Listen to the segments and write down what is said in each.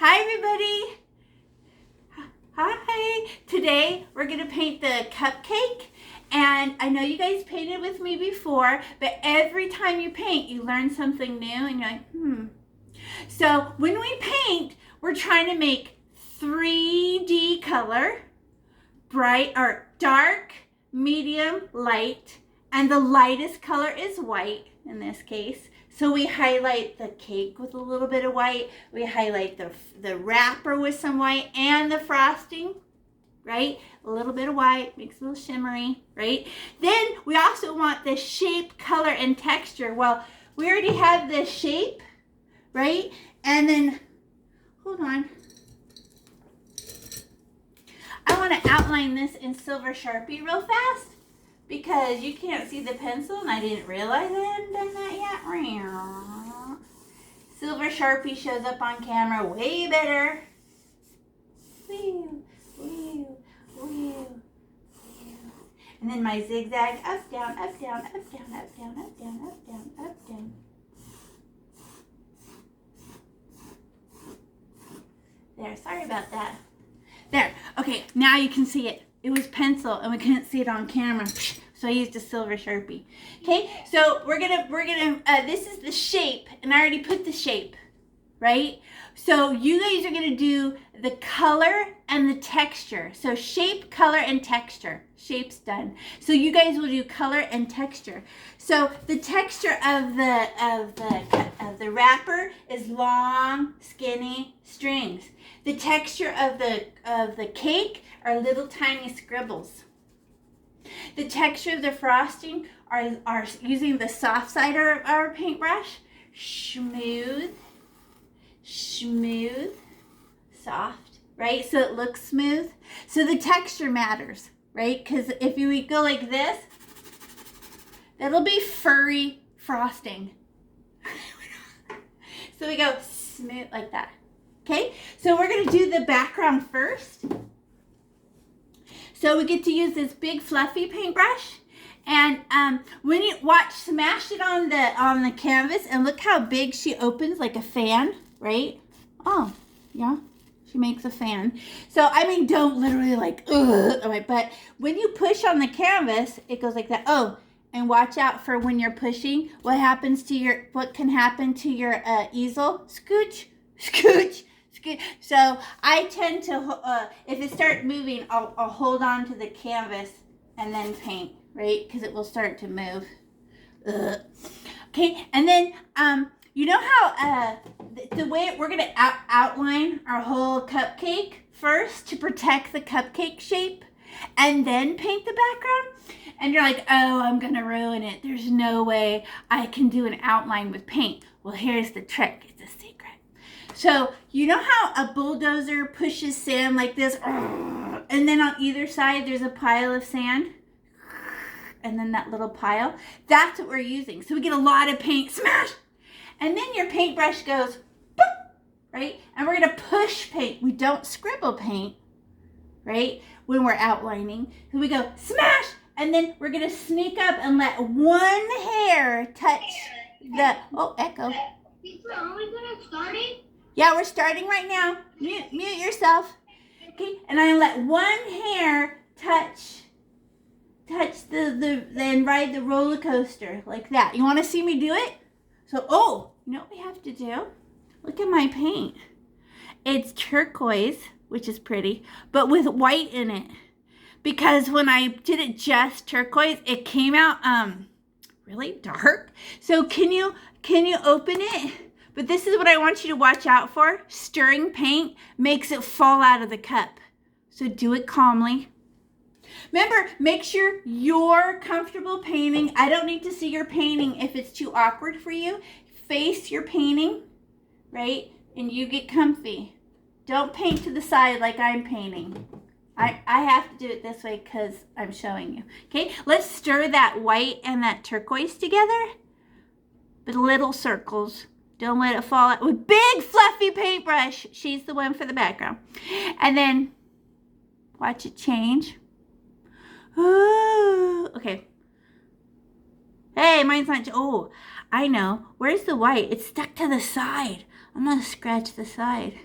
Hi everybody. Hi. Today we're going to paint the cupcake. And I know you guys painted with me before, but every time you paint, you learn something new and you're like, So when we paint, we're trying to make 3D color, bright or dark, medium, light, and the lightest color is white in this case. So we highlight the cake with a little bit of white. We highlight the wrapper with some white and the frosting, right? A little bit of white, makes it a little shimmery, right? Then we also want the shape, color, and texture. Well, we already have the shape, right? And then, hold on. I want to outline this in silver Sharpie real fast because you can't see the pencil and I didn't realize I hadn't done that yet. Silver Sharpie shows up on camera way better. Wheel, wheel, wheel, wheel. And then my zigzag, up, down, up, down, up, down, up, down, up, down, up, down, up, down. There, sorry about that. There, okay, now you can see it. It was pencil and we couldn't see it on camera. So I used a silver Sharpie. Okay, so we're gonna, this is the shape, and I already put the shape, right? So you guys are gonna do the color and the texture. So shape, color, and texture. Shape's done. So you guys will do color and texture. So the texture of the wrapper is long, skinny strings. The texture of the cake are little tiny scribbles. The texture of the frosting are using the soft side of our paintbrush. Smooth, smooth, soft, right? So it looks smooth. So the texture matters, right? Because if you go like this, that'll be furry frosting. So we go smooth like that. Okay, so we're going to do the background first. So we get to use this big fluffy paintbrush, and when you watch, smash it on the canvas, and look how big she opens like a fan, right? Oh, yeah, she makes a fan. So I mean, don't literally like, but when you push on the canvas, it goes like that. Oh, and watch out for when you're pushing. What can happen to your easel? Scooch, scooch. So I tend to, if it starts moving, I'll hold on to the canvas and then paint, right? Because it will start to move. Okay, and then you know how the way we're going to outline our whole cupcake first to protect the cupcake shape and then paint the background? And you're like, oh, I'm going to ruin it. There's no way I can do an outline with paint. Well, here's the trick. It's a secret. So you know how a bulldozer pushes sand like this, and then on either side there's a pile of sand, and then that little pile? That's what we're using. So we get a lot of paint, smash, and then your paintbrush goes, boop, right? And we're going to push paint. We don't scribble paint, right, when we're outlining. So we go, smash, and then we're going to sneak up and let one hair touch the, echo. Are we going to start it? Yeah, we're starting right now. Mute yourself. Okay, and I let one hair touch then ride the roller coaster like that. You want to see me do it? So, you know what we have to do? Look at my paint. It's turquoise, which is pretty, but with white in it. Because when I did it just turquoise, it came out really dark. So can you open it? But this is what I want you to watch out for. Stirring paint makes it fall out of the cup. So do it calmly. Remember, make sure you're comfortable painting. I don't need to see your painting if it's too awkward for you. Face your painting, right? And you get comfy. Don't paint to the side like I'm painting. I have to do it this way because I'm showing you. Okay, let's stir that white and that turquoise together. But little circles. Don't let it fall out. With big fluffy paintbrush. She's the one for the background. And then watch it change. Ooh, okay. Hey, mine's not. Oh, I know. Where's the white? It's stuck to the side. I'm going to scratch the side.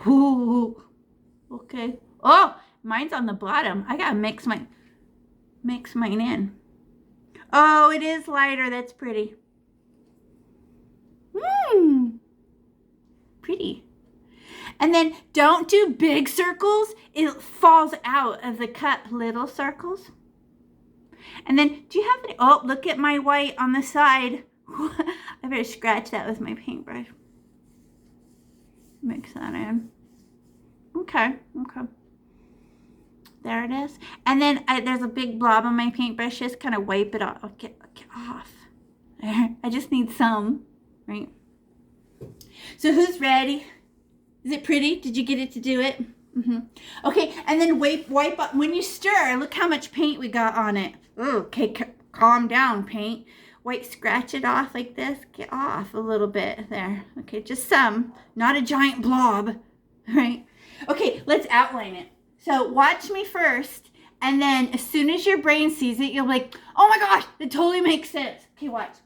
Ooh. Okay. Oh, mine's on the bottom. I gotta mix mine in. Oh, it is lighter. That's pretty. Mmm. Pretty. And then don't do big circles. It falls out of the cup. Little circles. And then do you have any? Oh, look at my white on the side. I better scratch that with my paintbrush. Mix that in. Okay. There it is. And then there's a big blob on my paintbrush. Just kind of wipe it off. Get off. There. I just need some, right? So who's ready? Is it pretty? Did you get it to do it? Okay, and then wipe up. When you stir, look how much paint we got on it. Ooh, okay, calm down, paint. Scratch it off like this. Get off a little bit there. Okay, just some, not a giant blob, right? Okay, let's outline it. So watch me first, and then as soon as your brain sees it, you'll be like, oh my gosh, it totally makes sense. Okay, watch.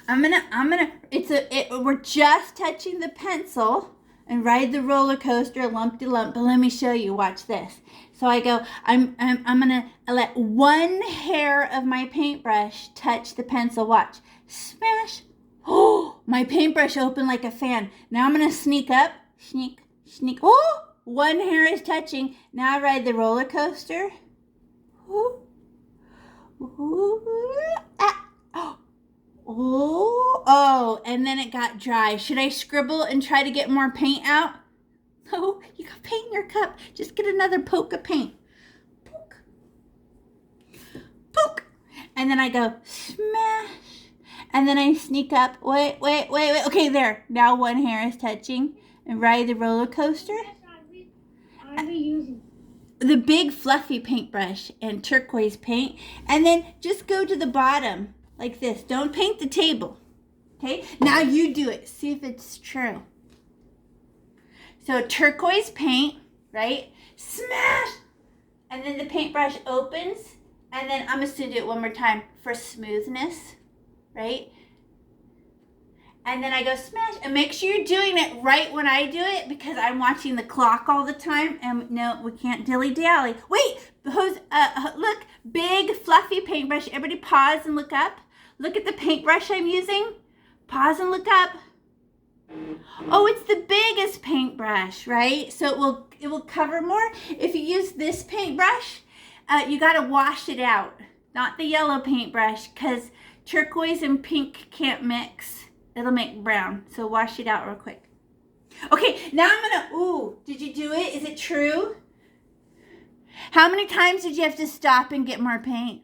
We're just touching the pencil and ride the roller coaster lump-de-lump, but let me show you, watch this. So I go, I'm gonna let one hair of my paintbrush touch the pencil, watch. Smash. Oh, my paintbrush opened like a fan. Now I'm gonna sneak up, sneak. Oh, one hair is touching. Now I ride the roller coaster. Ooh. Oh, and then it got dry. Should I scribble and try to get more paint out? Oh, you got paint in your cup. Just get another poke of paint. Poke. And then I go smash. And then I sneak up. Wait. Okay, there. Now one hair is touching. And ride the roller coaster. Are we using? The big fluffy paintbrush and turquoise paint. And then just go to the bottom. Like this. Don't paint the table. Okay? Now you do it. See if it's true. So turquoise paint, right? Smash! And then the paintbrush opens. And then I'm just going to do it one more time for smoothness. Right? And then I go smash. And make sure you're doing it right when I do it, because I'm watching the clock all the time. And no, we can't dilly-dally. Wait! Look. Big fluffy paintbrush. Everybody pause and look up. Look at the paintbrush I'm using. Pause and look up. Oh, it's the biggest paintbrush, right? So it will cover more. If you use this paintbrush, you got to wash it out. Not the yellow paintbrush, because turquoise and pink can't mix. It'll make brown. So wash it out real quick. Okay, now I'm going to, ooh, did you do it? Is it true? How many times did you have to stop and get more paint?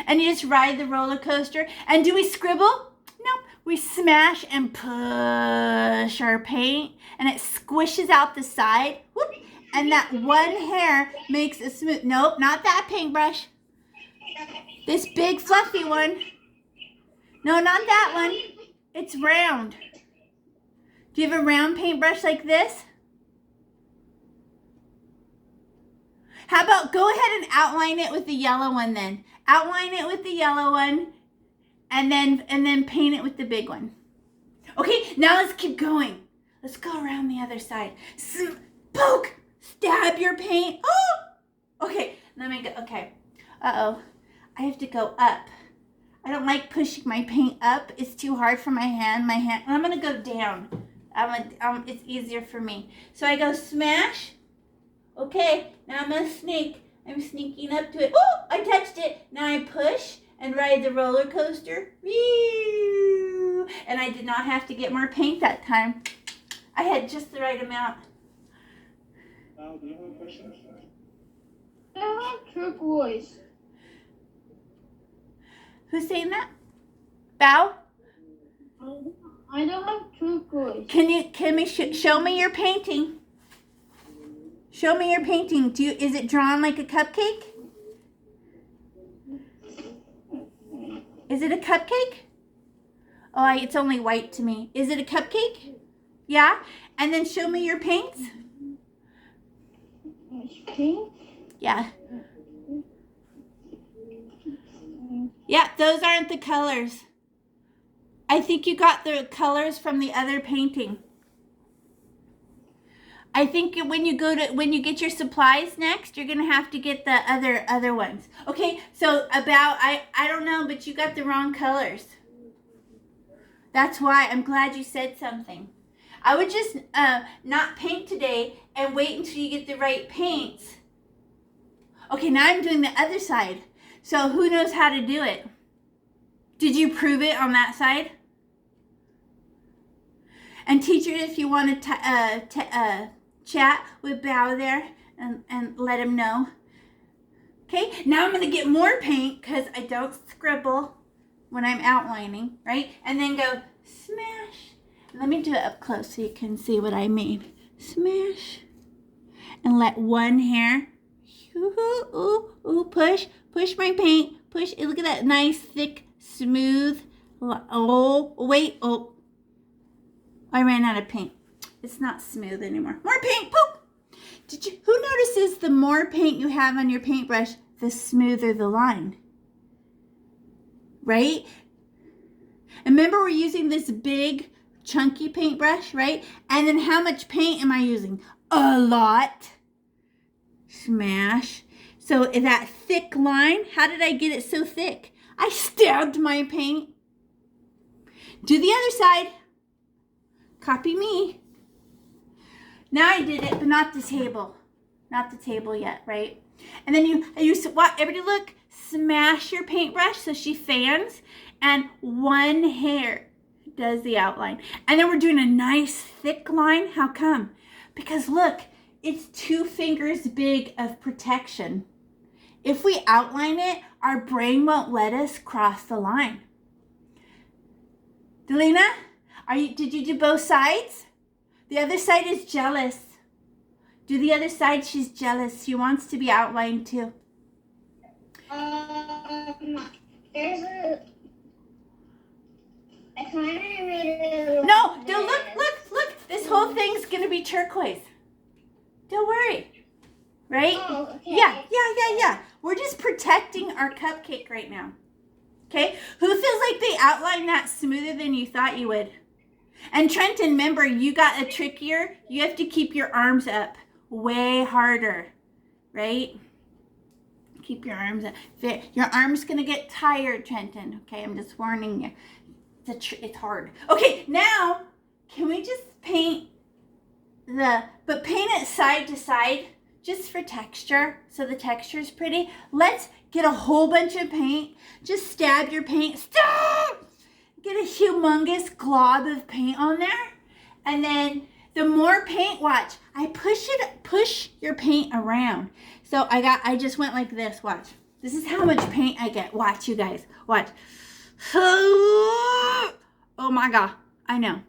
And you just ride the roller coaster. And do we scribble? Nope. We smash and push our paint. And it squishes out the side. Whoop. And that one hair makes a smooth. Nope, not that paintbrush. This big fluffy one. No, not that one. It's round. Do you have a round paintbrush like this? How about go ahead and outline it with the yellow one then. Outline it with the yellow one and then paint it with the big one. Okay, now let's keep going. Let's go around the other side. Poke! Stab your paint. Oh! Okay, let me go. Okay. Uh-oh. I have to go up. I don't like pushing my paint up. It's too hard for my hand. I'm going to go down. It's easier for me. So I go smash. Okay, now I'm going to sneak. I'm sneaking up to it. Oh, I touched it. Now I push and ride the roller coaster. Whee! And I did not have to get more paint that time. I had just the right amount. I have turquoise. Who's saying that? Bow? I don't have turquoise. Show me your painting? Show me your painting. Is it drawn like a cupcake? Is it a cupcake? Oh, it's only white to me. Is it a cupcake? Yeah? And then show me your paints. Pink? Yeah. Yeah, those aren't the colors. I think you got the colors from the other painting. I think when you get your supplies next, you're gonna have to get the other ones. Okay, so I don't know, but you got the wrong colors. That's why I'm glad you said something. I would just not paint today and wait until you get the right paints. Okay, now I'm doing the other side. So who knows how to do it? Did you prove it on that side? And teachers, if you want to chat with Bao there and let him know. Okay, now I'm going to get more paint because I don't scribble when I'm outlining, right? And then go smash. Let me do it up close so you can see what I mean. Smash. And let one hair, push my paint. Push, look at that nice, thick, smooth. Oh, wait, oh. I ran out of paint. It's not smooth anymore. More paint, poop. Who notices the more paint you have on your paintbrush, the smoother the line? Right? And remember, we're using this big, chunky paintbrush, right? And then how much paint am I using? A lot. Smash. So that thick line, how did I get it so thick? I stabbed my paint. Do the other side. Copy me. Now I did it, but not the table. Not the table yet, right? And then you everybody look, smash your paintbrush so she fans, and one hair does the outline. And then we're doing a nice thick line. How come? Because look, it's 2 fingers big of protection. If we outline it, our brain won't let us cross the line. Delina, did you do both sides? The other side is jealous. Do the other side, she's jealous. She wants to be outlined too. There's a... I kind of made it. No, look. This whole thing's going to be turquoise. Don't worry. Right? Oh, okay. Yeah. We're just protecting our cupcake right now. Okay? Who feels like they outlined that smoother than you thought you would? And Trenton, remember, you got a trickier. You have to keep your arms up way harder. Right? Keep your arms up. Your arm's going to get tired, Trenton. Okay? I'm just warning you. It's hard. Okay, now, can we just paint but paint it side to side just for texture, so the texture is pretty. Let's get a whole bunch of paint. Just stab your paint. Stop! Get a humongous glob of paint on there. And then the more paint, watch, I push your paint around. So I just went like this, watch. This is how much paint I get. Watch, you guys, watch. Oh my God, I know.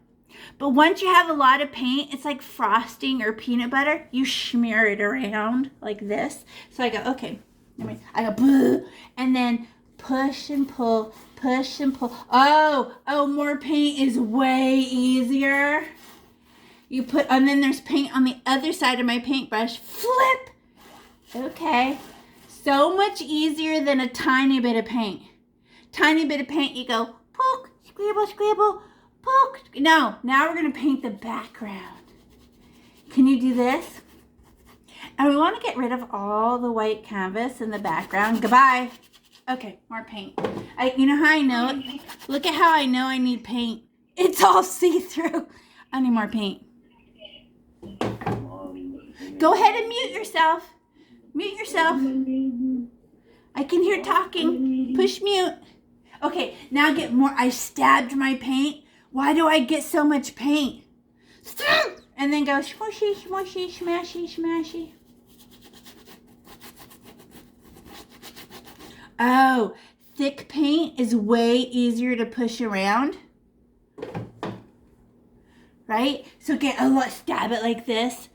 But once you have a lot of paint, it's like frosting or peanut butter. You smear it around like this. So I go, okay. I go, boo, and then push and pull, push and pull. Oh, more paint is way easier. And then there's paint on the other side of my paintbrush. Flip. Okay. So much easier than a tiny bit of paint. Tiny bit of paint, you go, poke, scribble, poke. No, now we're going to paint the background. Can you do this? And we want to get rid of all the white canvas in the background. Goodbye. Okay, more paint. You know how I know it? Look at how I know I need paint. It's all see-through. I need more paint. Go ahead and mute yourself. Mute yourself. I can hear talking. Push mute. Okay, now get more. I stabbed my paint. Why do I get so much paint? And then go smushy, smushy, smashy, smashy. Oh, thick paint is way easier to push around. Right? So stab it like this.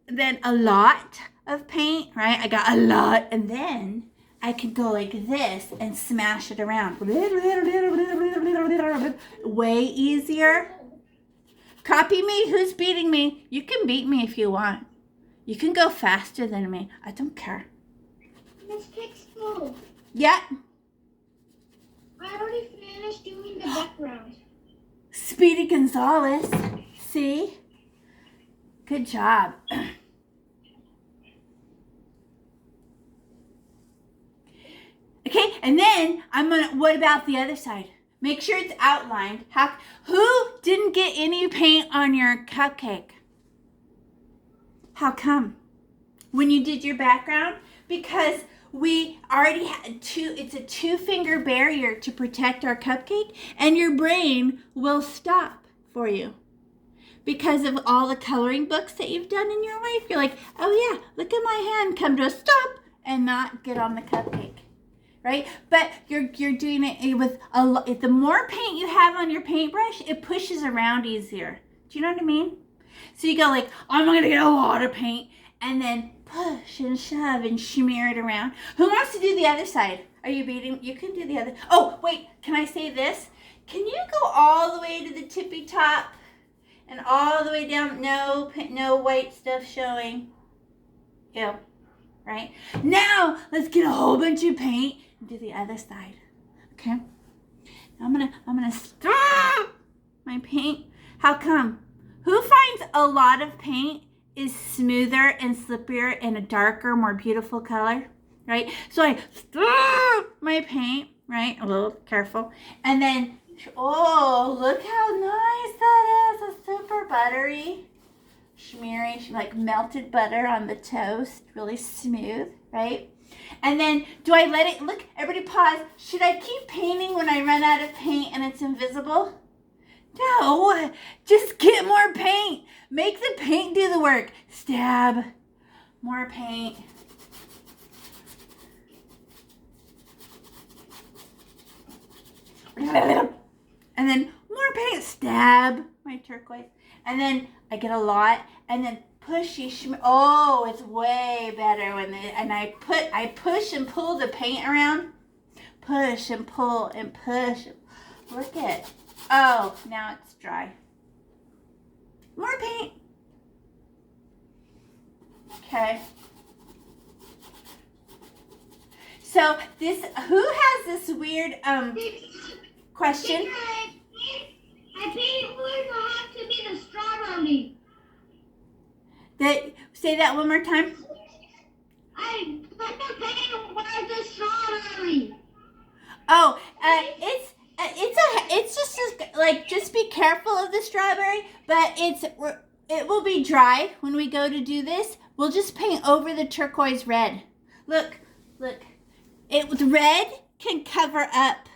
Then a lot of paint, right? I got a lot. And then I could go like this and smash it around. Way easier. Copy me. Who's beating me? You can beat me if you want. You can go faster than me. I don't care. Miss Pixel. Yeah. I already finished doing the background. Speedy Gonzalez. See? Good job. Okay, and then what about the other side? Make sure it's outlined. Who didn't get any paint on your cupcake? How come? When you did your background? Because we already had it's a 2-finger barrier to protect our cupcake, and your brain will stop for you. Because of all the coloring books that you've done in your life, you're like, oh yeah, look at my hand come to a stop and not get on the cupcake. Right? But you're doing it with the more paint you have on your paintbrush, it pushes around easier. Do you know what I mean? So you go like, I'm going to get a lot of paint, and then push and shove and smear it around. Who wants to do the other side? Are you beating? You can do the other. Oh, wait, can I say this? Can you go all the way to the tippy top and all the way down? No white stuff showing. Ew. Right? Now, let's get a whole bunch of paint and do the other side. Okay? I'm gonna stop my paint. How come? Who finds a lot of paint is smoother and slippier and a darker, more beautiful color? Right? So I stop my paint, right? A little careful. And then, oh, look how nice that is. It's super buttery. Smearing like melted butter on the toast, really smooth, right? And then do I let it, look, everybody pause. Should I keep painting when I run out of paint and it's invisible? No, just get more paint. Make the paint do the work. Stab, more paint. And then more paint, stab my turquoise. And then I get a lot, and then pushy. Oh, it's way better when I push and pull the paint around. Push and pull and push. Look at. Oh, now it's dry. More paint. Okay. So who has this weird question? I think we're gonna have to be the strawberry. Say that one more time. I put the paint where's the strawberry. Oh, it's just be careful of the strawberry, but it will be dry when we go to do this. We'll just paint over the turquoise red. Look. The red can cover up.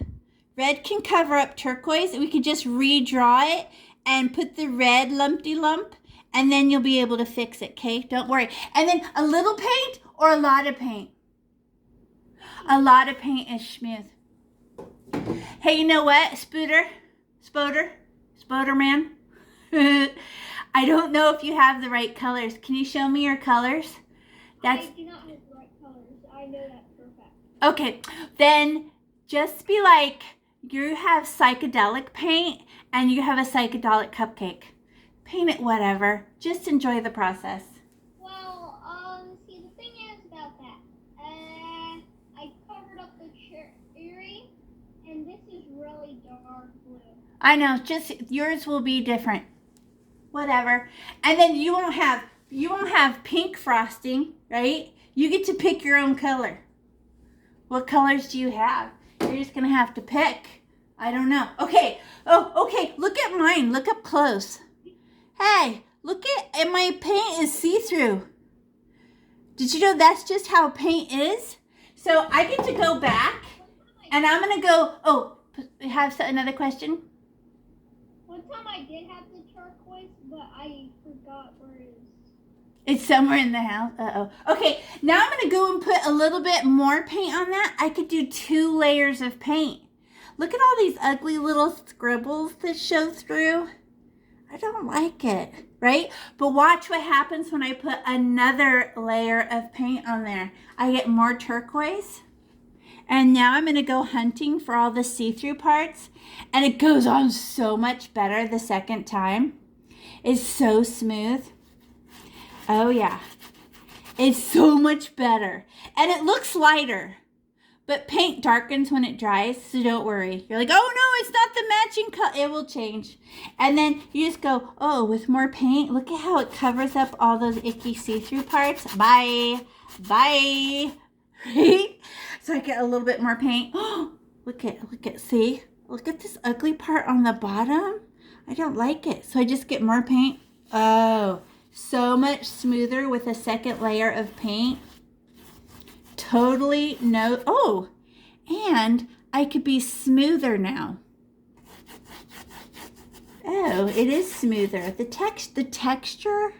Red can cover up turquoise, and we could just redraw it and put the red lumpy lump, and then you'll be able to fix it, okay? Don't worry. And then a little paint or a lot of paint? A lot of paint is smooth. Hey, you know what, Spoder man? I don't know if you have the right colors. Can you show me your colors? I do not have the right colors. I know that for a fact. Okay, then just be like, you have psychedelic paint and you have a psychedelic cupcake. Paint it whatever. Just enjoy the process. Well, see, the thing is about that. I covered up the cherry, and this is really dark blue. I know, just yours will be different. Whatever. And then you won't have pink frosting, right? You get to pick your own color. What colors do you have? You're just going to have to pick. I don't know. Okay. Oh, okay. Look at mine. Look up close. Hey, look at my paint is see-through. Did you know that's just how paint is? So I get to go back and I'm going to go, oh, have another question? One time I did have the turquoise, but I forgot where it is. It's somewhere in the house. Uh-oh. Okay, now I'm going to go and put a little bit more paint on that. I could do 2 layers of paint. Look at all these ugly little scribbles that show through. I don't like it, right? But watch what happens when I put another layer of paint on there. I get more turquoise. And now I'm going to go hunting for all the see-through parts. And it goes on so much better the second time. It's so smooth. Oh yeah, it's so much better. And it looks lighter, But paint darkens when it dries, so don't worry. You're like, oh no, it's not the matching color. It will change. And then you just go, oh, with more paint, look at how it covers up all those icky see-through parts. Bye. Bye. Right? So I get a little bit more paint. Oh, look at, see? Look at this ugly part on the bottom. I don't like it. So I just get more paint. Oh, so much smoother with a second layer of paint. Totally no. Oh, and I could be smoother now. Oh, it is smoother. The texture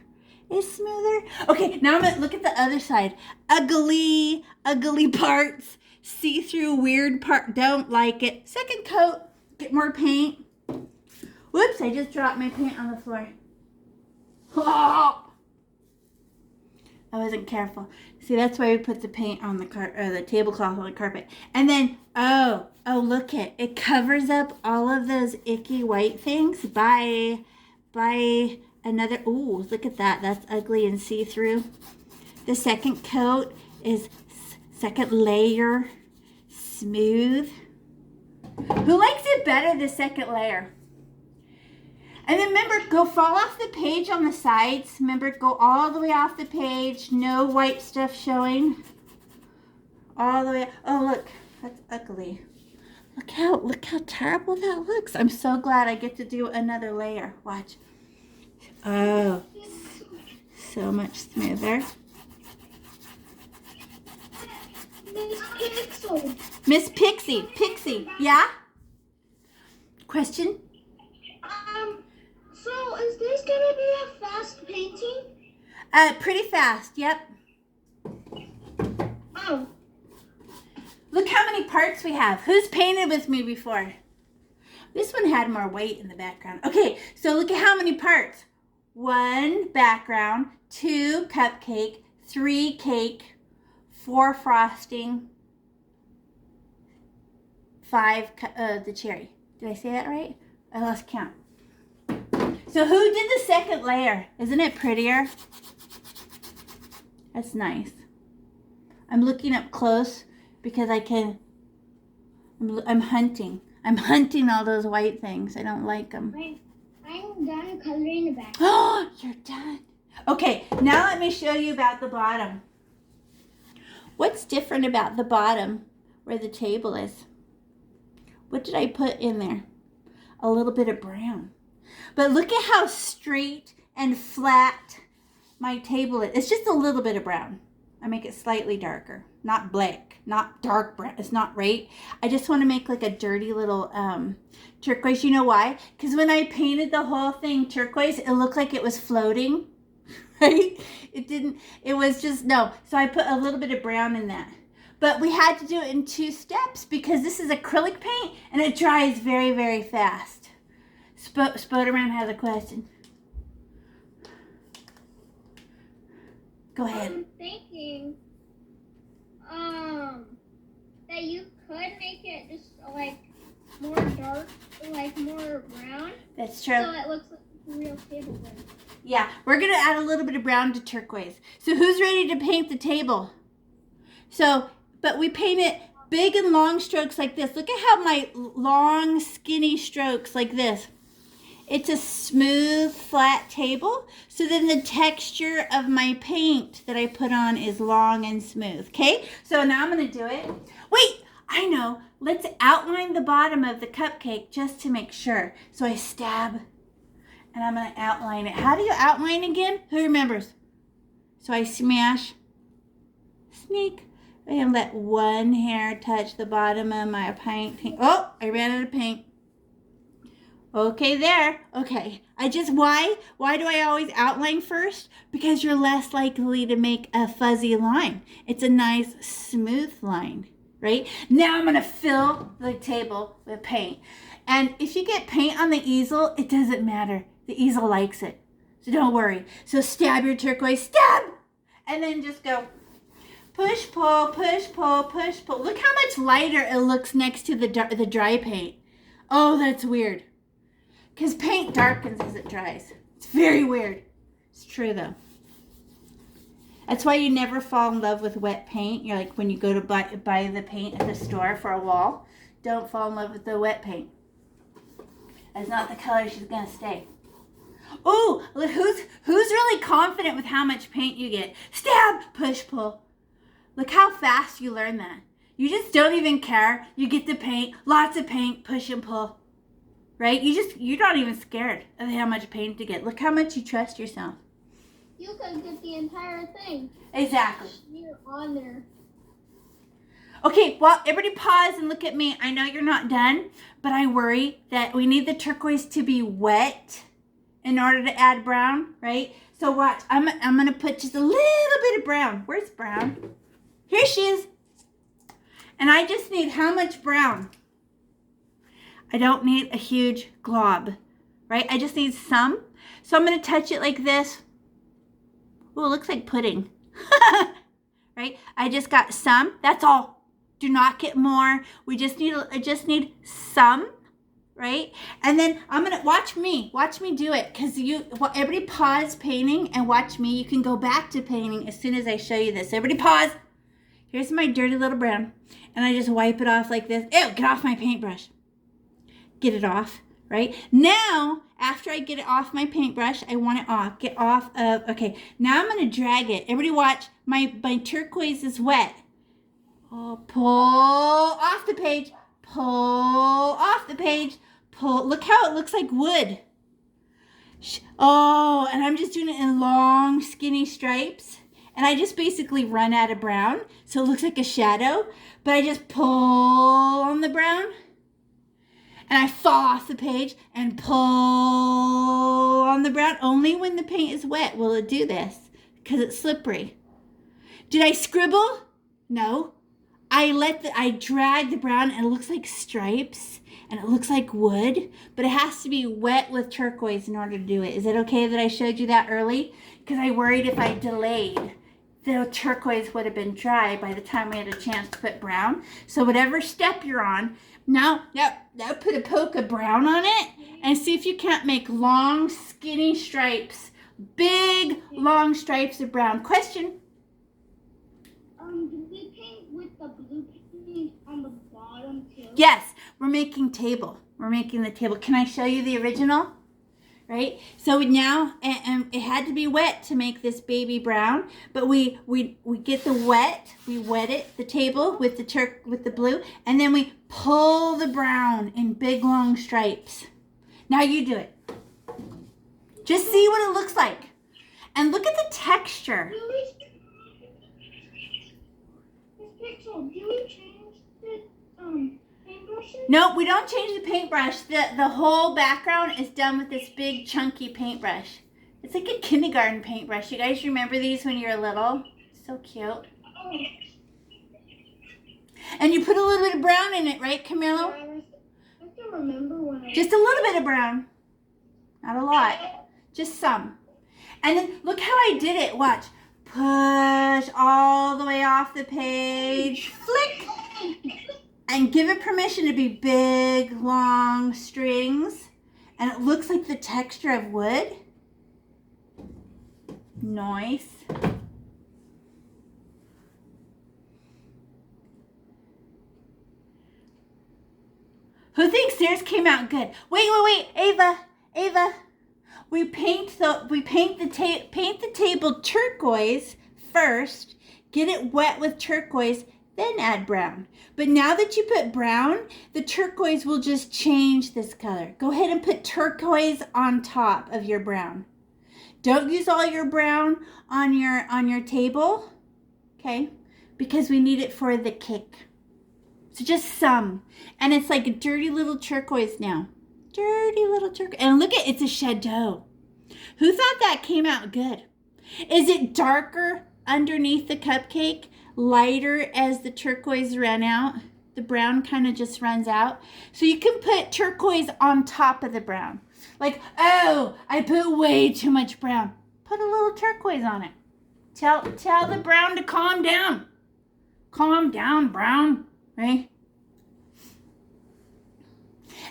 is smoother. Okay, now I'm gonna look at the other side. Ugly parts. See-through weird part. Don't like it. Second coat. Get more paint. Whoops! I just dropped my paint on the floor. Oh! I wasn't careful. See, that's why we put the paint on the tablecloth on the carpet. And then, oh, look it covers up all of those icky white things by another. Ooh, look at that. That's ugly and see-through. The second coat is second layer smooth. Who likes it better, the second layer? And then remember, go fall off the page on the sides. Remember, go all the way off the page. No white stuff showing. All the way. Oh, look. That's ugly. Look how terrible that looks. I'm so glad I get to do another layer. Watch. Oh, so much smoother. Miss Pixie. Yeah? Question? So is this gonna be a fast painting? Pretty fast, yep. Oh. Look how many parts we have. Who's painted with me before? This one had more weight in the background. Okay, so look at how many parts. 1 background, 2 cupcake, 3 cake, 4 frosting, 5 the cherry. Did I say that right? I lost count. So who did the second layer? Isn't it prettier? That's nice. I'm looking up close because I'm hunting. I'm hunting all those white things. I don't like them. I'm done coloring the back. Oh, you're done. Okay, now let me show you about the bottom. What's different about the bottom where the table is? What did I put in there? A little bit of brown. But look at how straight and flat my table is. It's just a little bit of brown. I make it slightly darker. Not black, not dark brown. It's not right. I just want to make like a dirty little turquoise. You know why? Because when I painted the whole thing turquoise, it looked like it was floating. Right? It didn't. It was just, no. So I put a little bit of brown in that. But we had to do it in 2 steps because this is acrylic paint and it dries very, very fast. Spoderman has a question. Go ahead. I'm thinking that you could make it just like more dark, like more brown. That's true. So it looks like a real table. Yeah, we're going to add a little bit of brown to turquoise. So who's ready to paint the table? So, but we paint it big and long strokes like this. Look at how my long, skinny strokes like this. It's a smooth, flat table. So then the texture of my paint that I put on is long and smooth. Okay, so now I'm going to do it. Wait, I know. Let's outline the bottom of the cupcake just to make sure. So I stab and I'm going to outline it. How do you outline again? Who remembers? So I smash, sneak, and let one hair touch the bottom of my paint. Oh, I ran out of paint. Okay, there. Okay. Why do I always outline first? Because you're less likely to make a fuzzy line. It's a nice smooth line, right? Now I'm going to fill the table with paint. And if you get paint on the easel, it doesn't matter. The easel likes it. So don't worry. So stab your turquoise, stab! And then just go push, pull, push, pull, push, pull. Look how much lighter it looks next to the dry paint. Oh, that's weird. Because paint darkens as it dries. It's very weird. It's true, though. That's why you never fall in love with wet paint. You're like when you go to buy the paint at the store for a wall, don't fall in love with the wet paint. That's not the color she's gonna stay. Ooh, look, who's really confident with how much paint you get? Stab, push, pull. Look how fast you learn that. You just don't even care. You get the paint, lots of paint, push and pull. Right? You're not even scared of how much paint to get. Look how much you trust yourself. You could get the entire thing. Exactly. You're on there. Okay, well, everybody pause and look at me. I know you're not done, but I worry that we need the turquoise to be wet in order to add brown, right? So watch, I'm going to put just a little bit of brown. Where's brown? Here she is. And I just need how much brown? I don't need a huge glob, right? I just need some. So I'm going to touch it like this. Ooh, it looks like pudding. Right? I just got some. That's all. Do not get more. I just need some, right? And then I'm gonna watch me do it, because everybody pause painting and watch me. You can go back to painting as soon as I show you this. Everybody pause. Here's my dirty little brown, and I just wipe it off like this. Ew, get off my paintbrush. Get it off, right? Now, after I get it off my paintbrush, I want it off. Get off of, okay, now I'm gonna drag it. Everybody watch, my turquoise is wet. Oh, pull off the page, pull off the page, pull. Look how it looks like wood. Oh, and I'm just doing it in long, skinny stripes. And I just basically run out of brown, so it looks like a shadow. But I just pull on the brown, and I fall off the page and pull on the brown. Only when the paint is wet will it do this, because it's slippery. Did I scribble? No. I drag the brown and it looks like stripes and it looks like wood, but it has to be wet with turquoise in order to do it. Is it okay that I showed you that early? Because I worried if I delayed, the turquoise would have been dry by the time we had a chance to put brown. So whatever step you're on, now put a poke of brown on it and see if you can't make long, skinny stripes, big, long stripes of brown. Question? Do we paint with the blue paint on the bottom too? Yes, we're making table. We're making the table. Can I show you the original? Right? So now, and it had to be wet to make this baby brown, but we get the wet, we wet it, the table with the blue, and then we pull the brown in big long stripes. Now you do it. Just see what it looks like. And look at the texture. Do we change the paintbrushes? No, we don't change the paintbrush. The whole background is done with this big chunky paintbrush. It's like a kindergarten paintbrush. You guys remember these when you were little? So cute. Oh. And you put a little bit of brown in it, right, Camilo? I can remember when Just a little bit of brown. Not a lot. Just some. And then look how I did it. Watch. Push all the way off the page. Flick. And give it permission to be big, long strings. And it looks like the texture of wood. Nice. Who thinks theirs came out good? Wait, Ava. We paint the table turquoise first. Get it wet with turquoise, then add brown. But now that you put brown, the turquoise will just change this color. Go ahead and put turquoise on top of your brown. Don't use all your brown on your table, okay? Because we need it for the cake. So just some. And it's like a dirty little turquoise now. Dirty little turquoise. And look at, it's a shadow. Who thought that came out good? Is it darker underneath the cupcake? Lighter as the turquoise ran out? The brown kind of just runs out. So you can put turquoise on top of the brown. Like, oh, I put way too much brown. Put a little turquoise on it. Tell the brown to calm down. Calm down, brown. Right?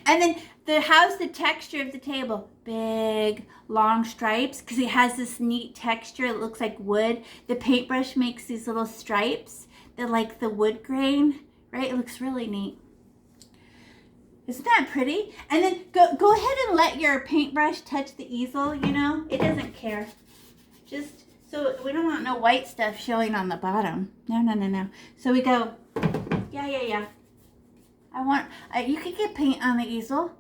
And then how's the texture of the table? Big, long stripes, because it has this neat texture. It looks like wood. The paintbrush makes these little stripes that like the wood grain, right? It looks really neat. Isn't that pretty? And then go ahead and let your paintbrush touch the easel, you know? It doesn't care. Just, so we don't want no white stuff showing on the bottom. No. So we go, yeah. You could get paint on the easel.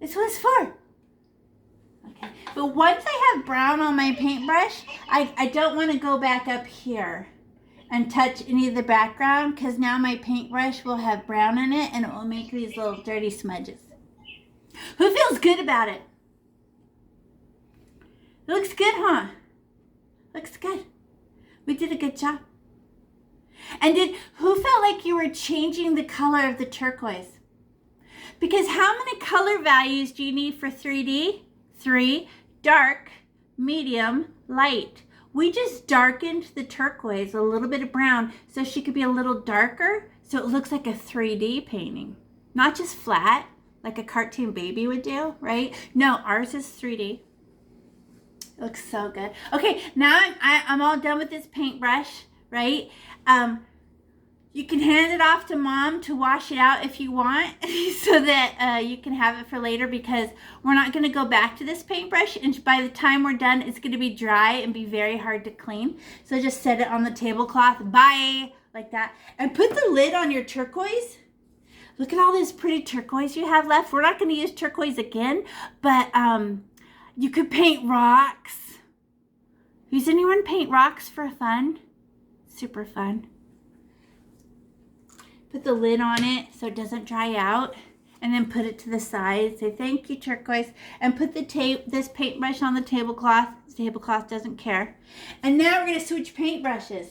That's what it's for. Okay, but once I have brown on my paintbrush, I don't want to go back up here and touch any of the background, because now my paintbrush will have brown in it and it will make these little dirty smudges. Who feels good about it? It looks good, huh? Looks good. We did a good job. And who felt like you were changing the color of the turquoise? Because how many color values do you need for 3D? 3, dark, medium, light. We just darkened the turquoise, a little bit of brown, so she could be a little darker, so it looks like a 3D painting. Not just flat, like a cartoon baby would do, right? No, ours is 3D. It looks so good. Okay, now I'm all done with this paintbrush, right? You can hand it off to Mom to wash it out if you want, so that you can have it for later, because we're not going to go back to this paintbrush, and by the time we're done, it's going to be dry and be very hard to clean. So just set it on the tablecloth, bye, like that. And put the lid on your turquoise. Look at all this pretty turquoise you have left. We're not going to use turquoise again, but you could paint rocks. Does anyone paint rocks for fun? Super fun. Put the lid on it so it doesn't dry out, and then put it to the side. Say thank you, turquoise, and put this paintbrush on the tablecloth. The tablecloth doesn't care. And now we're gonna switch paintbrushes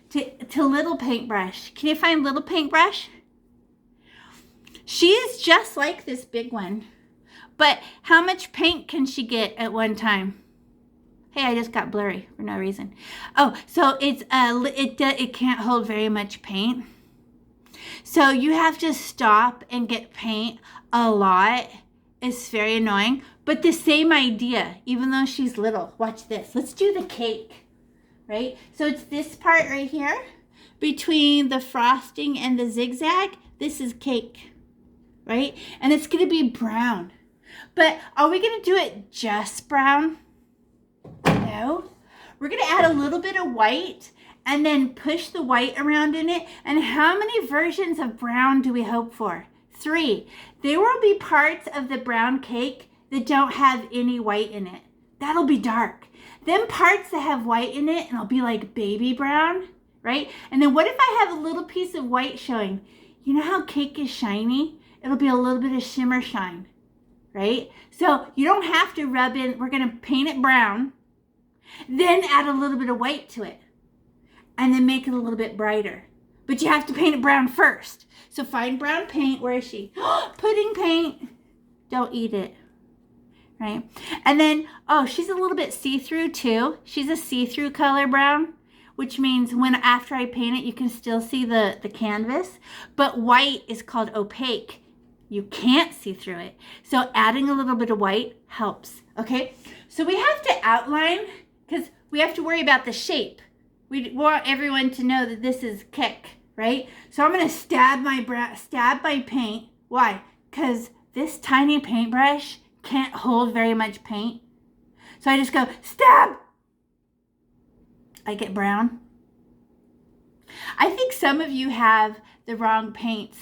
to little paintbrush. Can you find little paintbrush? She is just like this big one, but how much paint can she get at one time? Hey, I just got blurry for no reason. Oh, so it can't hold very much paint. So you have to stop and get paint a lot. It's very annoying, but the same idea, even though she's little. Watch this. Let's do the cake, right? So it's this part right here between the frosting and the zigzag. This is cake, right? And it's going to be brown. But are we going to do it just brown? No. We're going to add a little bit of white and then push the white around in it. And how many versions of brown do we hope for? 3. There will be parts of the brown cake that don't have any white in it. That'll be dark. Then parts that have white in it, and it'll be like baby brown, right? And then what if I have a little piece of white showing? You know how cake is shiny? It'll be a little bit of shimmer shine, right? So you don't have to rub in. We're going to paint it brown, then add a little bit of white to it, and then make it a little bit brighter. But you have to paint it brown first. So find brown paint. Where is she? Pudding paint. Don't eat it. Right? And then, oh, she's a little bit see-through too. She's a see-through color brown, which means after I paint it, you can still see the canvas. But white is called opaque. You can't see through it. So adding a little bit of white helps. Okay? So we have to outline, because we have to worry about the shape. We want everyone to know that this is cake, right? So I'm going to stab my paint. Why? Because this tiny paintbrush can't hold very much paint. So I just go, stab! I get brown. I think some of you have the wrong paints.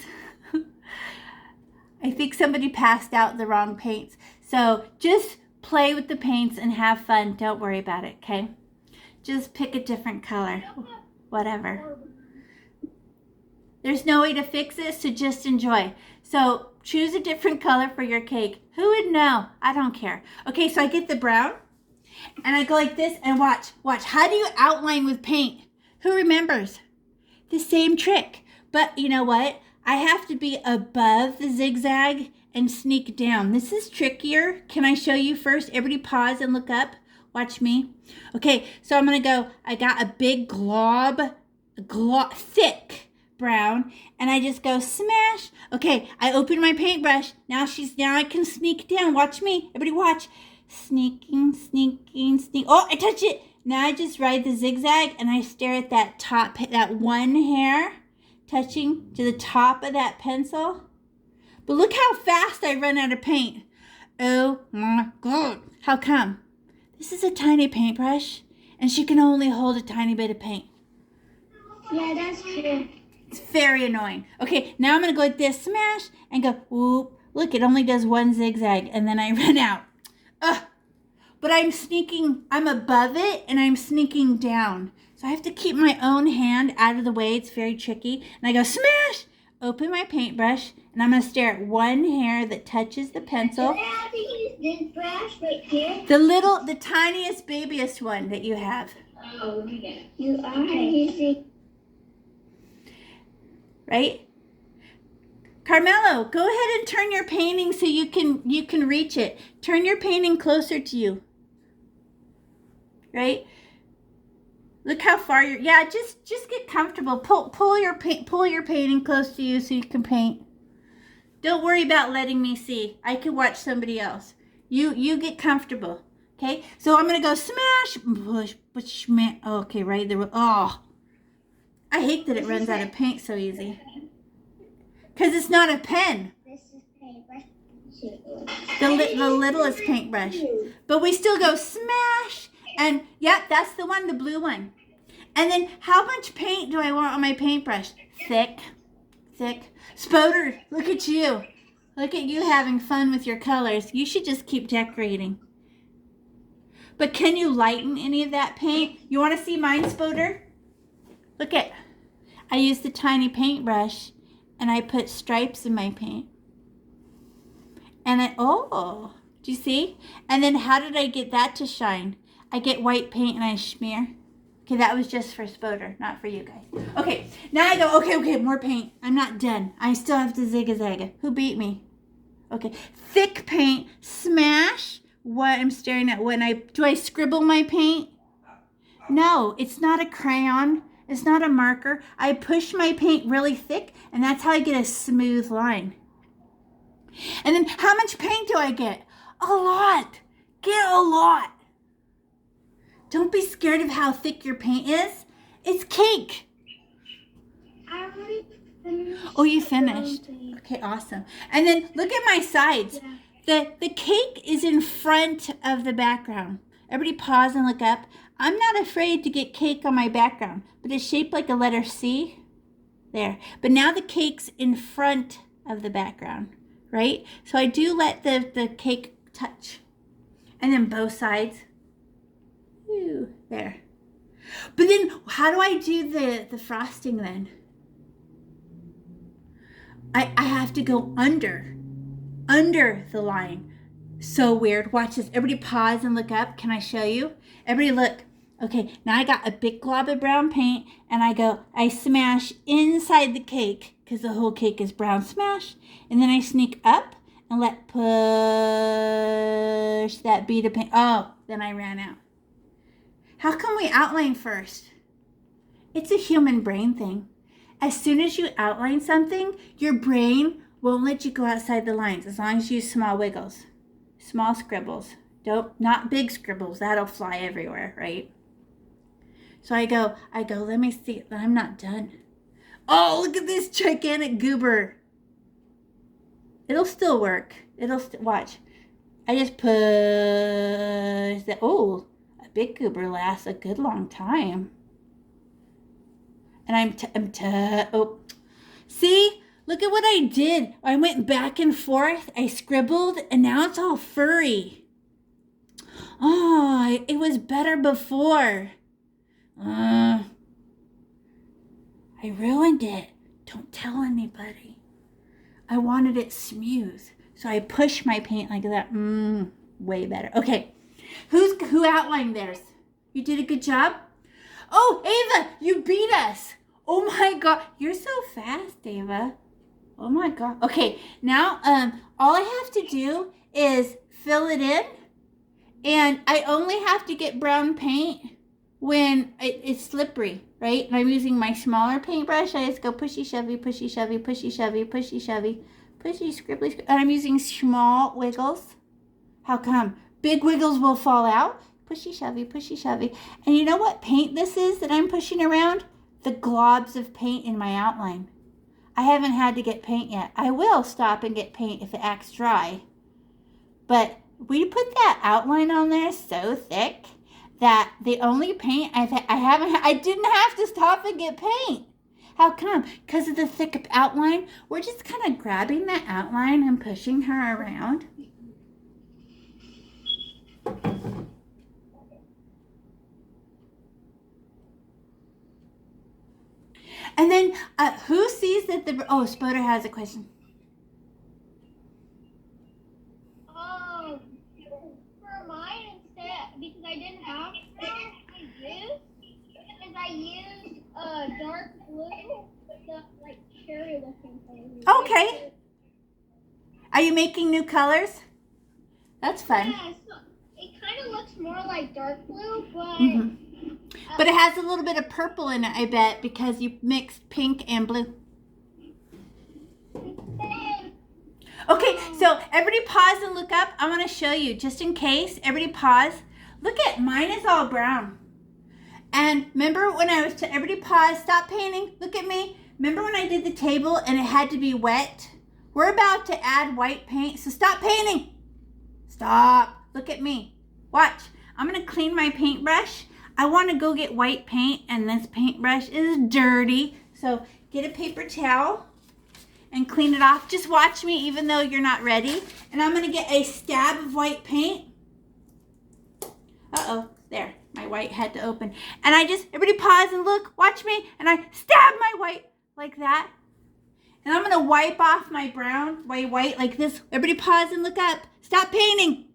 I think somebody passed out the wrong paints. So just play with the paints and have fun. Don't worry about it, okay? Just pick a different color, whatever. There's no way to fix it, so just enjoy. So choose a different color for your cake. Who would know? I don't care. Okay, so I get the brown, and I go like this, and watch. How do you outline with paint? Who remembers? The same trick. But you know what? I have to be above the zigzag and sneak down. This is trickier. Can I show you first? Everybody pause and look up. Watch me. Okay, so I'm going to go, I got a big thick brown, and I just go smash. Okay, I open my paintbrush. Now I can sneak down. Watch me. Everybody watch. Sneaking, sneaking, sneak. Oh, I touch it. Now I just ride the zigzag and I stare at that one hair touching to the top of that pencil. But look how fast I run out of paint. Oh my God. How come? This is a tiny paintbrush and she can only hold a tiny bit of paint. Yeah, that's true. It's very annoying. Okay, now I'm going to go like this, smash, and go, whoop. Look, it only does one zigzag, and then I run out. Ugh. But I'm above it, and I'm sneaking down. So I have to keep my own hand out of the way. It's very tricky. And I go, smash, open my paintbrush, and I'm going to stare at one hair that touches the pencil. Do I have to use this brush right here? The tiniest, babyest one that you have. Oh, yeah. You are using... Right? Carmelo, go ahead and turn your painting so you can reach it. Turn your painting closer to you. Right? Look how far you're. Yeah, just get comfortable. Pull your painting close to you so you can paint. Don't worry about letting me see. I can watch somebody else. You get comfortable. Okay? So I'm gonna go smash, push, smash. Okay, right there. Oh. I hate that it runs out of paint so easy. Because it's not a pen. This is paintbrush. The littlest paintbrush. But we still go smash. And, yep, that's the one, the blue one. And then, how much paint do I want on my paintbrush? Thick. Spoder, look at you. Look at you having fun with your colors. You should just keep decorating. But can you lighten any of that paint? You want to see mine, Spoder? Look at, I used the tiny paintbrush and I put stripes in my paint. And do you see? And then how did I get that to shine? I get white paint and I smear. Okay, that was just for Spoder, not for you guys. Okay, now I go, okay, more paint. I'm not done. I still have to zig-a-zag. Who beat me? Okay, thick paint, smash. What I'm staring at do I scribble my paint? No, it's not a crayon. It's not a marker. I push my paint really thick, and that's how I get a smooth line. And then how much paint do I get? A lot. Get a lot. Don't be scared of how thick your paint is. It's cake. I already finished. Oh, you finished? Okay, awesome. And then look at my sides. Yeah. The cake is in front of the background. Everybody pause and look up. I'm not afraid to get cake on my background, but it's shaped like a letter C. There. But now the cake's in front of the background, right? So I do let the cake touch. And then both sides. Ooh, there. But then how do I do the frosting then? I have to go under the line. So weird. Watch this. Everybody pause and look up. Can I show you? Everybody look. Okay, now I got a big glob of brown paint and I smash inside the cake because the whole cake is brown. Smash. And then I sneak up and push that bead of paint. Oh, then I ran out. How come we outline first? It's a human brain thing. As soon as you outline something, your brain won't let you go outside the lines as long as you use small wiggles. Small scribbles. Not big scribbles. That'll fly everywhere, right? So I go, let me see. I'm not done. Oh, look at this gigantic goober. It'll still work. Watch. I just push that. Oh, a big goober lasts a good long time. And see? Look at what I did. I went back and forth. I scribbled, and now it's all furry. Oh, it was better before. I ruined it. Don't tell anybody. I wanted it smooth. So I pushed my paint like that. Way better. Okay. Who outlined theirs? You did a good job? Oh, Ava, you beat us. Oh my God. You're so fast, Ava. Oh my God. Okay. Now, all I have to do is fill it in. And I only have to get brown paint when it's slippery. right? And I'm using my smaller paintbrush. I just go pushy, shovey, pushy, shovey, pushy, shovey, pushy, shovey, pushy, scribbly, and I'm using small wiggles. How come? Big wiggles will fall out. Pushy, shovey, pushy, shovey. And you know what paint this is that I'm pushing around? The globs of paint in my outline. I haven't had to get paint yet. I will stop and get paint if it acts dry. But we put that outline on there so thick that the only paint I didn't have to stop and get paint. How come? Because of the thick outline. We're just kind of grabbing that outline and pushing her around. And then who sees that Spoder has a question. For mine instead, because I didn't have brown, I used dark blue, the like cherry looking thing. Okay. Are you making new colors? That's fun. Yeah, so it kind of looks more like dark blue, but but it has a little bit of purple in it, I bet, because you mixed pink and blue. Okay, so everybody pause and look up. I want to show you, just in case. Everybody pause. Look at mine is all brown. And remember when I was everybody pause, stop painting. Look at me. Remember when I did the table and it had to be wet? We're about to add white paint, so stop painting. Stop. Look at me. Watch. I'm going to clean my paintbrush. I want to go get white paint, and this paintbrush is dirty. So get a paper towel and clean it off. Just watch me even though you're not ready. And I'm going to get a stab of white paint. Uh-oh. There. My white had to open. And everybody pause and look. Watch me. And I stab my white like that. And I'm going to wipe off my brown, my white like this. Everybody pause and look up. Stop painting.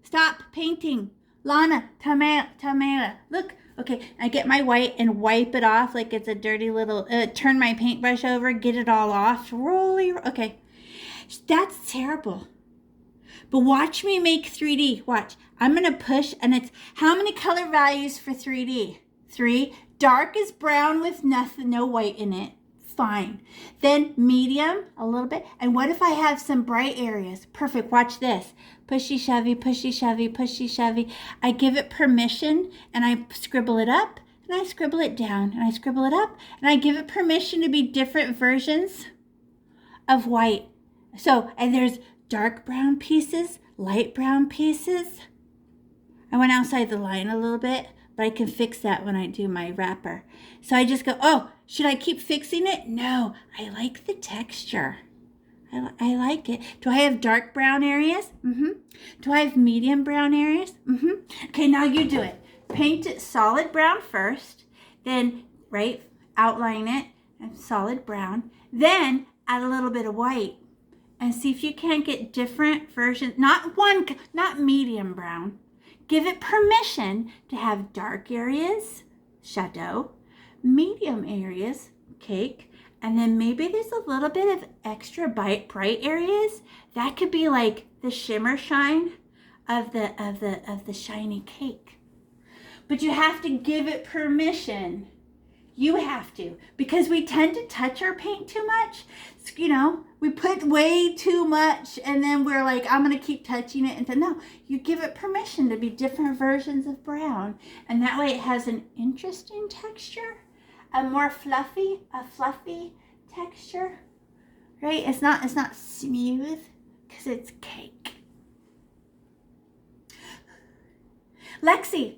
Stop painting. Lana, Tamara, look. Okay, I get my white and wipe it off like it's a dirty little, turn my paintbrush over, get it all off. Okay. That's terrible. But watch me make 3D. Watch. I'm going to push, and it's, how many color values for 3D? 3. Dark is brown with no white in it. Fine. Then medium, a little bit. And what if I have some bright areas? Perfect. Watch this. Pushy, shovey, pushy, shovey, pushy, shovey. I give it permission, and I scribble it up, and I scribble it down, and I scribble it up, and I give it permission to be different versions of white. So, and there's dark brown pieces, light brown pieces. I went outside the line a little bit, but I can fix that when I do my wrapper. So I just go, oh, should I keep fixing it? No, I like the texture. I like it. Do I have dark brown areas? Do I have medium brown areas? Okay, now you do it. Paint it solid brown first, then, right, outline it, and solid brown. Then add a little bit of white. And see if you can't get different versions. Not medium brown. Give it permission to have dark areas, shadow, medium areas, cake, and then maybe there's a little bit of extra bright areas. That could be like the shimmer shine of the shiny cake. But you have to give it permission. You have to, because we tend to touch our paint too much. You know, we put way too much, and then we're like, I'm going to keep touching it. And then, no, you give it permission to be different versions of brown. And that way it has an interesting texture, a more fluffy texture, right? It's not smooth because it's cake. Lexi.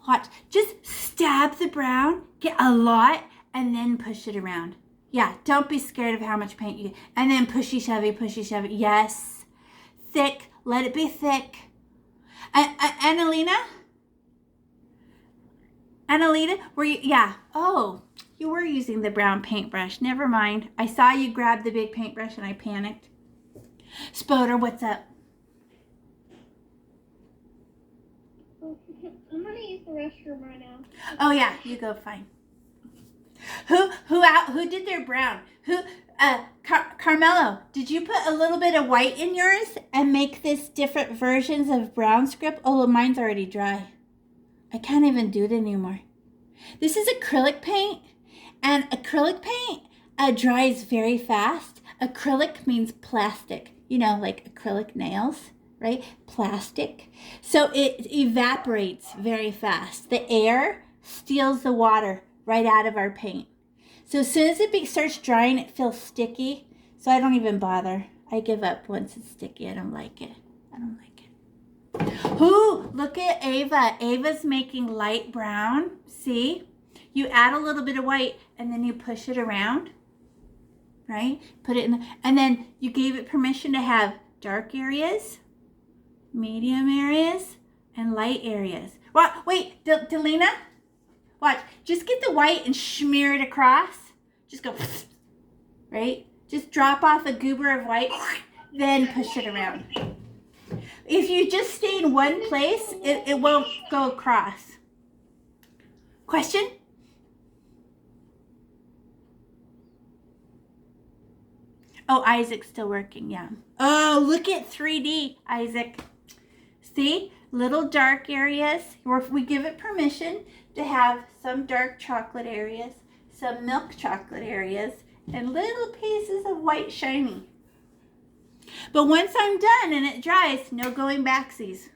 Watch, just stab the brown, get a lot, and then push it around. Yeah, don't be scared of how much paint you get. And then pushy, shovey. Yes. Thick, let it be thick. Annalena, were you, yeah. Oh, you were using the brown paintbrush. Never mind. I saw you grab the big paintbrush and I panicked. Spoder, what's up? I'm gonna use the restroom right now. Oh yeah, you go, fine. Who did their brown? Carmelo, did you put a little bit of white in yours and make this different versions of brown script? Oh, mine's already dry. I can't even do it anymore. This is acrylic paint, and acrylic paint dries very fast. Acrylic means plastic, like acrylic nails, right? Plastic. So it evaporates very fast. The air steals the water right out of our paint. So as soon as it starts drying, it feels sticky. So I don't even bother. I give up once it's sticky. I don't like it. Ooh, look at Ava. Ava's making light brown. See? You add a little bit of white and then you push it around, right? Put it in, and then you gave it permission to have dark areas, medium areas, and light areas. Wait, Delina, watch. Just get the white and smear it across. Just go, right? Just drop off a goober of white, then push it around. If you just stay in one place, it won't go across. Question? Oh, Isaac's still working, yeah. Oh, look at 3D, Isaac. See? Little dark areas. We give it permission to have some dark chocolate areas, some milk chocolate areas, and little pieces of white shiny. But once I'm done and it dries, no going backsies.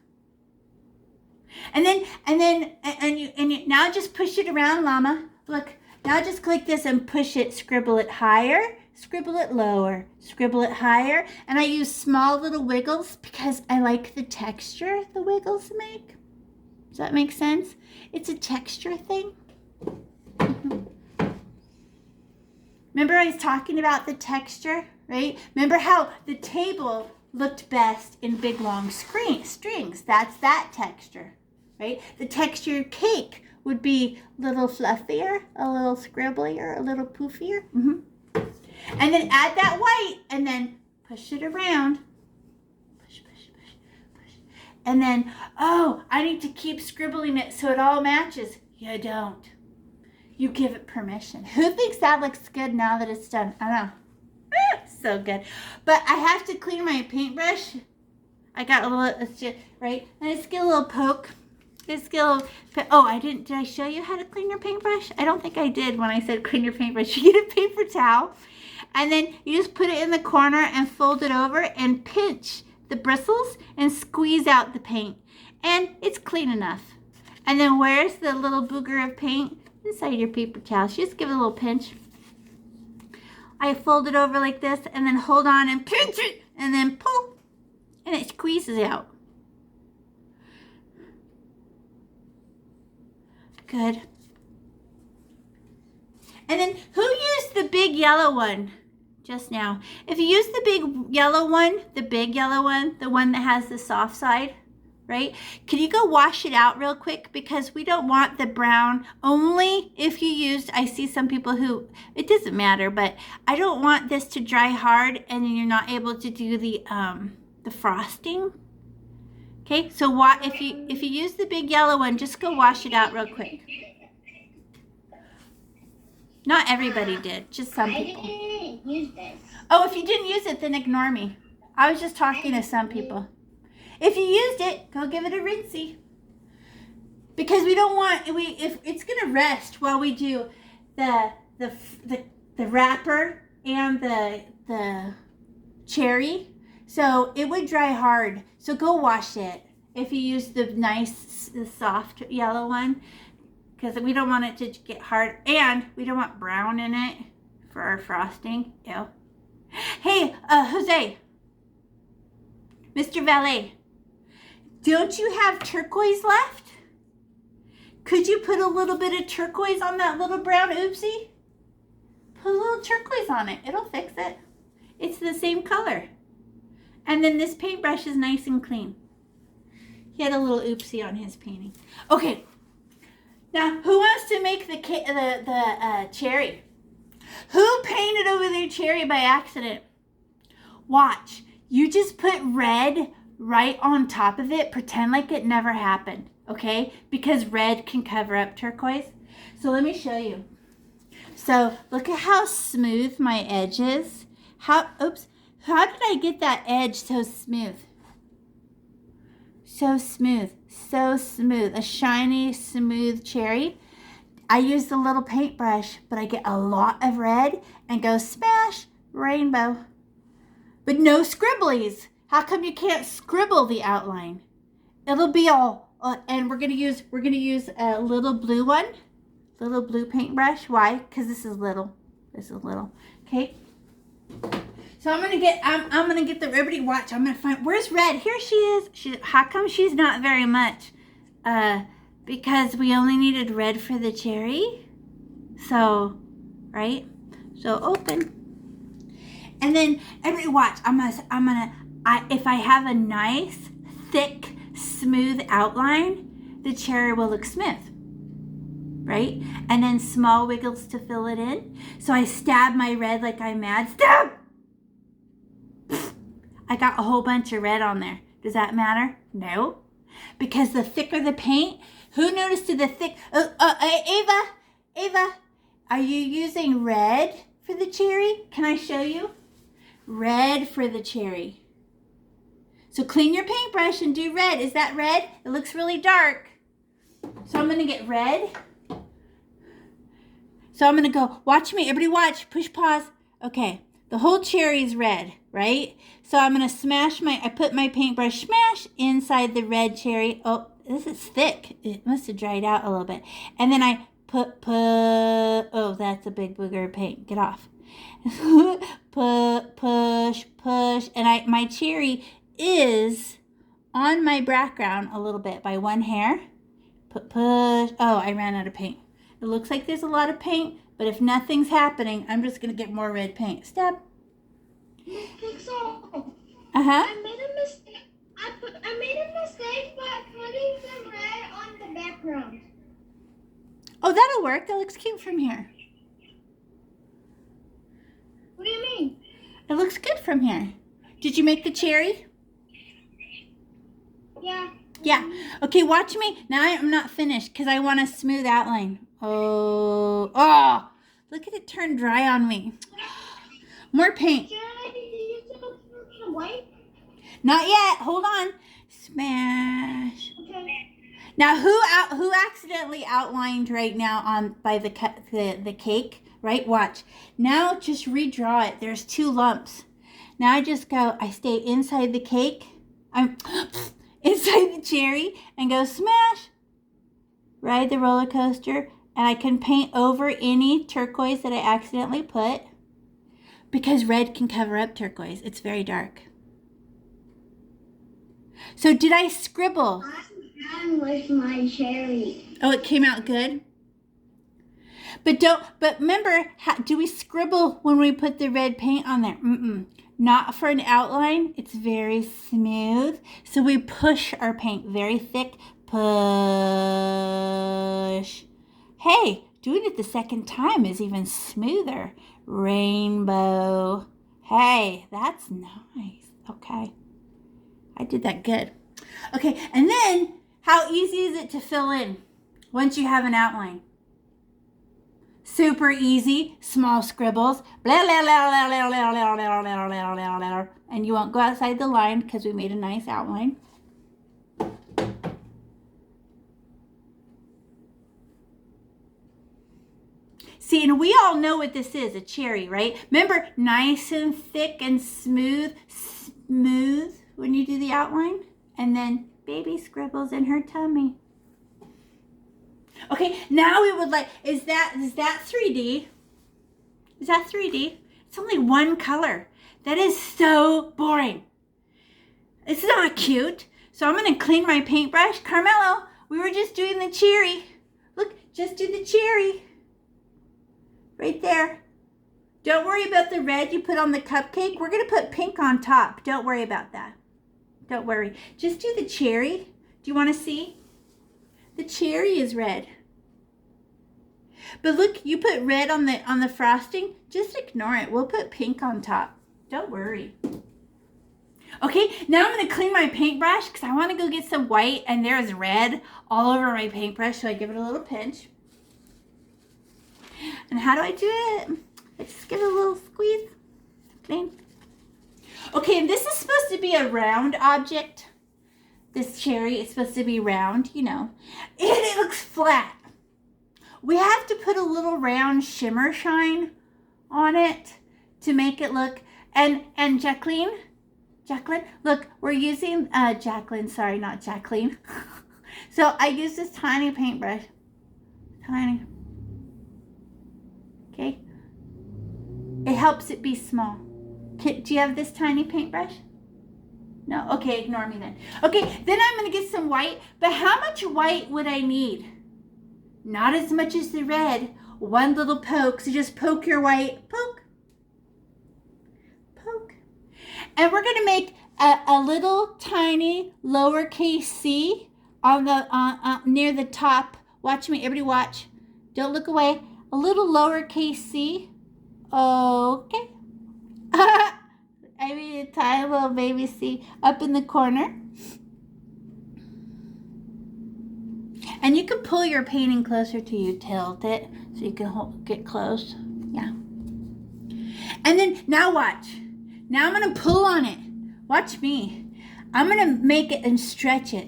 And you now just push it around, Llama. Look, now just click this and push it, scribble it higher, scribble it lower, scribble it higher. And I use small little wiggles because I like the texture the wiggles make. Does that make sense? It's a texture thing. Remember I was talking about the texture, right? Remember how the table looked best in big long strings. That's that texture, right? The textured cake would be a little fluffier, a little scribblier, a little poofier. And then add that white and then push it around. Push. And then, oh, I need to keep scribbling it so it all matches. You don't. You give it permission. Who thinks that looks good now that it's done? I know. So good. But I have to clean my paintbrush. I got a little, right? And I just get a little poke. Did I show you how to clean your paintbrush? I don't think I did when I said clean your paintbrush. You get a paper towel. And then you just put it in the corner and fold it over and pinch the bristles and squeeze out the paint. And it's clean enough. And then where's the little booger of paint? Inside your paper towel. Just give it a little pinch. I fold it over like this and then hold on and pinch it and then pull and it squeezes out. Good. And then who used the big yellow one just now? If you use the big yellow one, the one that has the soft side, right? Can you go wash it out real quick? Because we don't want the brown. Only if you used, I see some people who, it doesn't matter, but I don't want this to dry hard and then you're not able to do the frosting. Okay, so if you use the big yellow one, just go wash it out real quick. Not everybody did, just some people. I didn't use this. Oh, if you didn't use it, then ignore me. I was just talking to some people. If you used it, go give it a rinsey. Because we don't want, if it's gonna rest while we do the wrapper and the cherry. So it would dry hard. So go wash it if you use the soft yellow one. Because we don't want it to get hard. And we don't want brown in it for our frosting. Ew. Hey, Jose. Mr. Valet. Don't you have turquoise left? Could you put a little bit of turquoise on that little brown oopsie? Put a little turquoise on it. It'll fix it. It's the same color. And then this paintbrush is nice and clean. He had a little oopsie on his painting. Okay. Now, who wants to make the cherry? Who painted over their cherry by accident? Watch. You just put red right on top of it. Pretend like it never happened, okay? Because red can cover up turquoise. So let me show you. So look at how smooth my edge is. How did I get that edge so smooth? So smooth, so smooth. A shiny, smooth cherry. I use the little paintbrush, but I get a lot of red and go smash rainbow. But no scribblies. How come you can't scribble the outline? It'll be all, and we're gonna use a little blue one, little blue paintbrush. Why? Because this is little. This is little. Okay. So I'm gonna get the everybody watch. I'm gonna find, where's Red? Here she is. How come she's not very much? Because we only needed red for the cherry. So, right? So open. And then everybody watch. If I have a nice, thick, smooth outline, the cherry will look smooth. Right? And then small wiggles to fill it in. So I stab my red like I'm mad. Stab! I got a whole bunch of red on there. Does that matter? No. Because the thicker the paint, who noticed the thick? Ava, are you using red for the cherry? Can I show you? Red for the cherry. So clean your paintbrush and do red. Is that red? It looks really dark. So I'm going to get red. So I'm going to go, watch me. Everybody watch. Push pause. Okay. The whole cherry is red, right? So I'm going to I put my paintbrush smash inside the red cherry. Oh, this is thick. It must have dried out a little bit. And then I oh, that's a big booger of paint. Get off. Push. And my cherry is on my background a little bit by one hair. Push. Oh, I ran out of paint. It looks like there's a lot of paint, but if nothing's happening, I'm just going to get more red paint. Step. Pixel. I made a mistake. I made a mistake by putting the red on the background. Oh, that'll work. That looks cute from here. What do you mean? It looks good from here. Did you make the cherry? Yeah. Yeah. Okay, watch me. Now I'm not finished because I want a smooth outline. Oh, look at it turn dry on me. More paint. Should I use the white? Not yet. Hold on. Smash. Okay. Now, who accidentally outlined right now by the cake? Right? Watch. Now just redraw it. There's 2 lumps. Now I stay inside the cake. I'm inside the cherry and go smash. Ride the roller coaster. And I can paint over any turquoise that I accidentally put because red can cover up turquoise. It's very dark. So did I scribble? I'm done with my cherry. Oh, it came out good? But remember, do we scribble when we put the red paint on there? Not for an outline. It's very smooth. So we push our paint very thick. Push. Hey, doing it the second time is even smoother. Rainbow. Hey, that's nice. Okay. I did that good. Okay, and then how easy is it to fill in once you have an outline? Super easy, small scribbles, blah, blah, blah, blah, blah, blah, blah, blah, blah, blah, blah, blah, and you won't go outside the line because we made a nice outline. See, and we all know what this is, a cherry, right? Remember, nice and thick and smooth when you do the outline, and then baby scribbles in her tummy. Okay, now we would like, is that 3D? Is that 3D? It's only one color. That is so boring. It's not cute. So I'm going to clean my paintbrush. Carmelo, we were just doing the cherry. Look, just do the cherry. Right there. Don't worry about the red you put on the cupcake. We're going to put pink on top. Don't worry about that. Don't worry. Just do the cherry. Do you want to see? The cherry is red. But look, you put red on the frosting. Just ignore it. We'll put pink on top. Don't worry. Okay, now I'm going to clean my paintbrush because I want to go get some white, and there's red all over my paintbrush, so I give it a little pinch. And how do I do it? I just give it a little squeeze. Clean. Okay, and this is supposed to be a round object. This cherry is supposed to be round, you know. And it looks flat. We have to put a little round shimmer shine on it to make it look, and Jacqueline, look, we're using, Jacqueline, sorry, not Jacqueline. So I use this tiny paintbrush, tiny, okay? It helps it be small. Do you have this tiny paintbrush? No? Okay, ignore me then. Okay, then I'm gonna get some white, but how much white would I need? Not as much as the red. One little poke, so just poke your white, poke, poke. And we're gonna make a little tiny lowercase c on the near the top. Watch me, everybody watch. Don't look away. A little lowercase c. Okay. I made a tiny little baby c up in the corner. And you can pull your painting closer to you, tilt it so you can get close. Yeah. And then now watch. Now I'm going to pull on it. Watch me. I'm going to make it and stretch it.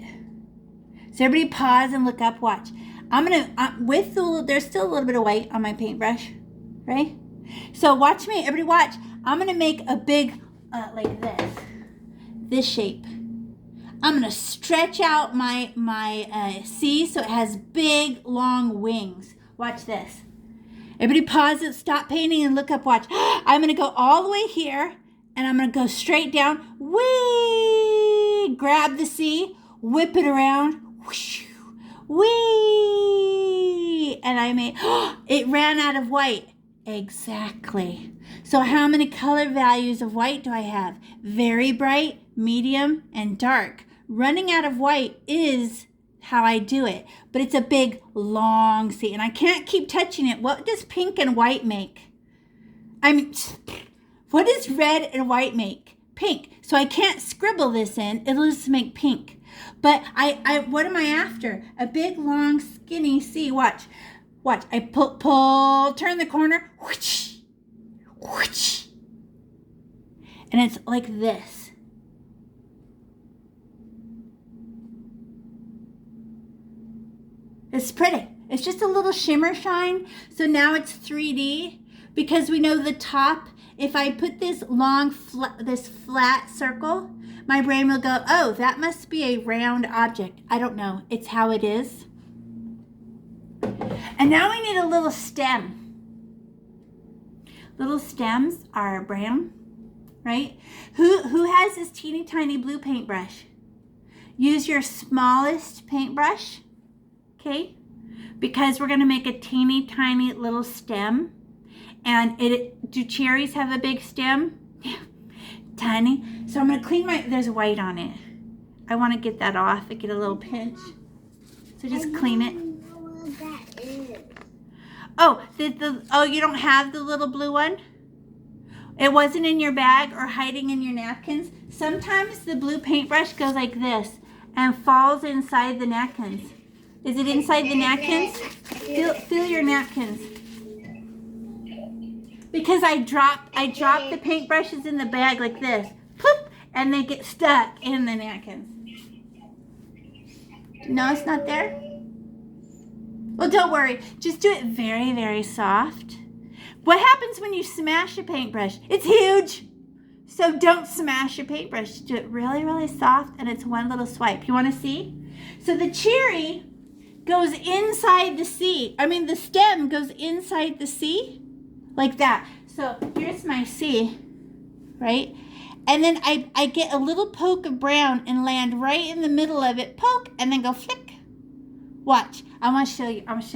So everybody pause and look up. Watch. I'm going to, there's still a little bit of white on my paintbrush, right? So watch me. Everybody watch. I'm going to make a big, like this shape. I'm going to stretch out my C so it has big, long wings. Watch this. Everybody pause it, stop painting, and look up. Watch. I'm going to go all the way here, and I'm going to go straight down. Whee! Grab the C, whip it around. Whoosh! Whee! And I made, it ran out of white. Exactly. So how many color values of white do I have? Very bright, medium, and dark. Running out of white is how I do it, but it's a big, long C, and I can't keep touching it. What does pink and white make? I mean, what does red and white make? Pink. So I can't scribble this in. It'll just make pink. But what am I after? A big, long, skinny C. Watch. Watch. I pull, turn the corner. Whoosh, whoosh. And it's like this. It's pretty. It's just a little shimmer shine. So now it's 3D because we know the top, if I put this long, this flat circle, my brain will go, oh, that must be a round object. I don't know. It's how it is. And now we need a little stem. Little stems are brown, right? Who has this teeny tiny blue paintbrush? Use your smallest paintbrush. Okay, because we're going to make a teeny tiny little stem. And do cherries have a big stem? Yeah, tiny. So I'm going to clean there's white on it. I want to get that off. I get a little pinch. So just clean it. What that is. Oh, oh, you don't have the little blue one? It wasn't in your bag or hiding in your napkins? Sometimes the blue paintbrush goes like this and falls inside the napkins. Is it inside the napkins? Feel your napkins. Because I dropped the paintbrushes in the bag like this. Poop! And they get stuck in the napkins. No, it's not there? Well, don't worry. Just do it very, very soft. What happens when you smash a paintbrush? It's huge. So don't smash your paintbrush. Do it really, really soft, and it's one little swipe. You want to see? So the cherry goes inside the C. I mean, the stem goes inside the C, like that. So here's my C, right? And then I get a little poke of brown and land right in the middle of it, poke, and then go flick. Watch, I want to show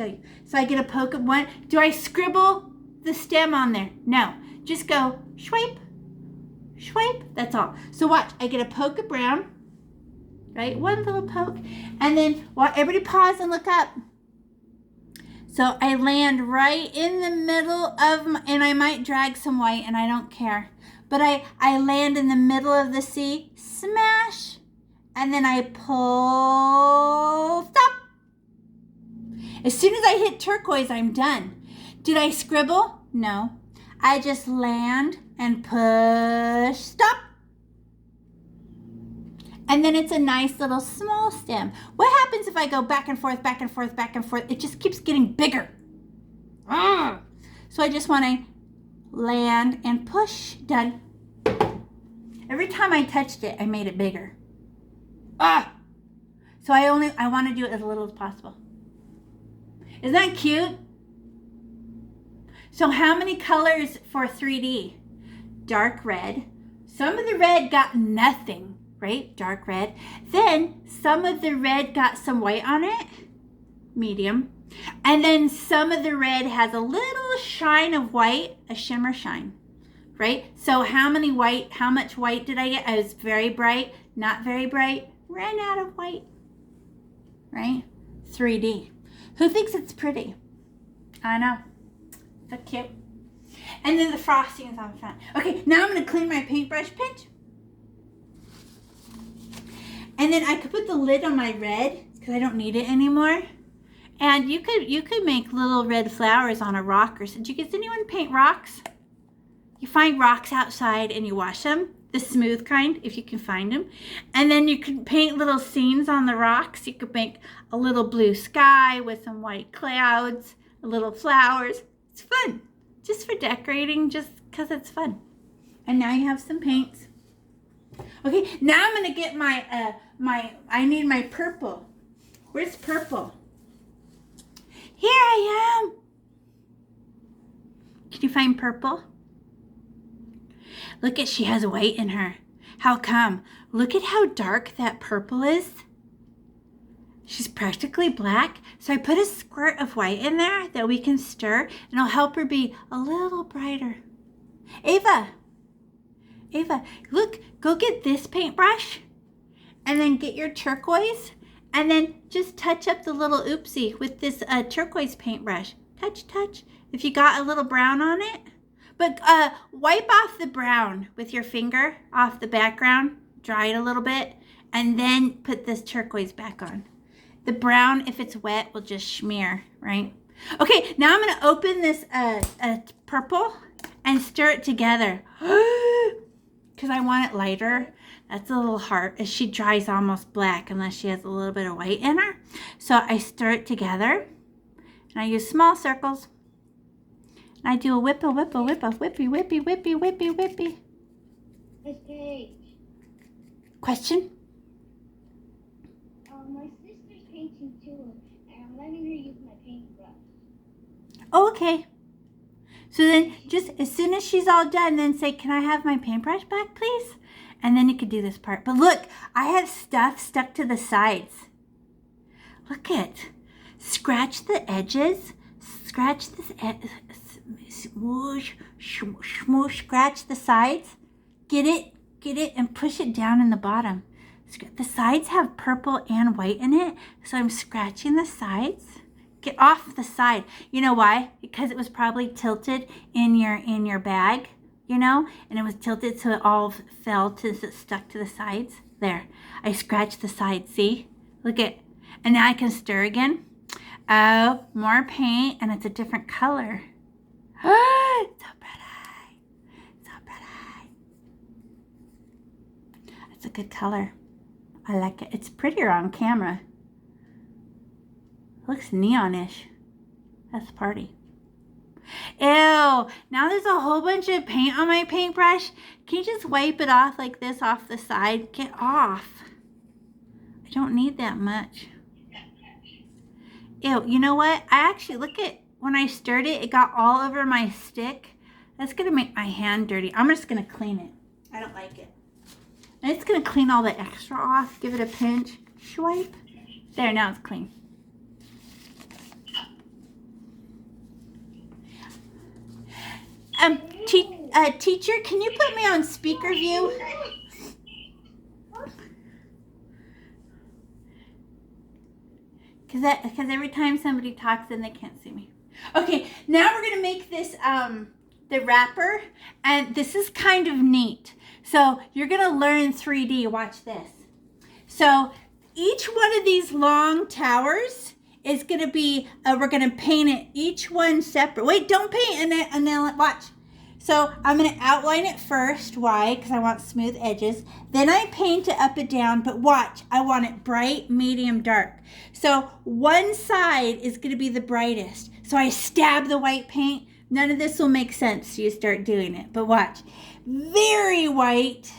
you, So I get a poke of one. Do I scribble the stem on there? No, just go swipe, swipe, that's all. So watch, I get a poke of brown, right? One little poke. And then everybody pause and look up. So I land right in the middle of and I might drag some white and I don't care. But I land in the middle of the C, smash, and then I pull, stop. As soon as I hit turquoise, I'm done. Did I scribble? No. I just land and push, stop. And then it's a nice little small stem. What happens if I go back and forth, back and forth, back and forth? It just keeps getting bigger. So I just want to land and push. Done. Every time I touched it, I made it bigger. So I want to do it as little as possible. Isn't that cute? So how many colors for 3D? Dark red. Some of the red got nothing, right? Dark red. Then some of the red got some white on it. Medium. And then some of the red has a little shine of white, a shimmer shine, right? So how much white did I get? I was very bright, not very bright, ran out of white, right? 3D. Who thinks it's pretty? I know. So cute. And then the frosting is on front. Okay, now I'm going to clean my paintbrush pinch. And then I could put the lid on my red because I don't need it anymore. And you could make little red flowers on a rock or something. Does anyone paint rocks? You find rocks outside and you wash them, the smooth kind, if you can find them. And then you can paint little scenes on the rocks. You could make a little blue sky with some white clouds, little flowers. It's fun, just for decorating, just because it's fun. And now you have some paints. Okay, now I'm gonna get I need my purple. Where's purple? Here I am. Can you find purple? Look at, she has white in her. How come? Look at how dark that purple is. She's practically black. So I put a squirt of white in there that we can stir, and it'll help her be a little brighter. Ava, look, go get this paintbrush and then get your turquoise and then just touch up the little oopsie with this turquoise paintbrush. Touch. If you got a little brown on it. But wipe off the brown with your finger off the background. Dry it a little bit. And then put this turquoise back on. The brown, if it's wet, will just smear, right? Okay, now I'm going to open this purple and stir it together. Because I want it lighter. That's a little hard. As she dries almost black unless she has a little bit of white in her. So I stir it together. And I use small circles. And I do a whippy. Miss Paige. Question? My sister's painting too, and I'm letting her use my paintbrush. Oh, okay. So then just as soon as she's all done, then say, can I have my paintbrush back, please? And then you could do this part. But look, I have stuff stuck to the sides. Look it. Scratch the edges. Scratch this, smoosh, smoosh, scratch the sides. Get it, and push it down in the bottom. The sides have purple and white in it, so I'm scratching the sides. Get off the side. You know why? Because it was probably tilted in your bag, you know, and it was tilted so it all fell to it stuck to the sides. There, I scratched the sides. See, look at, and now I can stir again. Oh, more paint, and it's a different color. It's so pretty. So pretty. It's a good color. I like it. It's prettier on camera. It looks neonish. That's party. Ew. Now there's a whole bunch of paint on my paintbrush. Can you just wipe it off like this off the side? Get off. I don't need that much. Ew. You know what? I actually, look at, when I stirred it, it got all over my stick. That's going to make my hand dirty. I'm just going to clean it. I don't like it. And it's going to clean all the extra off. Give it a pinch. Swipe. There, now it's clean. Teacher, can you put me on speaker view? Because every time somebody talks, then they can't see me. Okay, now we're going to make this, the wrapper. And this is kind of neat. So you're going to learn 3D. Watch this. So each one of these long towers is going to be, we're going to paint it each one separate. Wait, don't paint and then watch. So I'm going to outline it first. Why? Because I want smooth edges. Then I paint it up and down, but watch, I want it bright, medium, dark. So one side is going to be the brightest. So I stab the white paint. None of this will make sense. So you start doing it, but watch. Very white.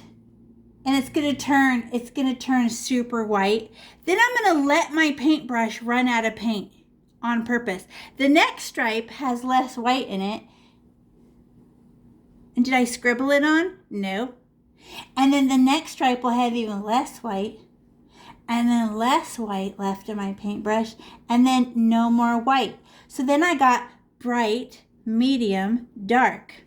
And it's going to turn super white. Then I'm going to let my paintbrush run out of paint on purpose. The next stripe has less white in it. And did I scribble it on? No. And then the next stripe will have even less white. And then less white left in my paintbrush. And then no more white. So then I got bright, medium, dark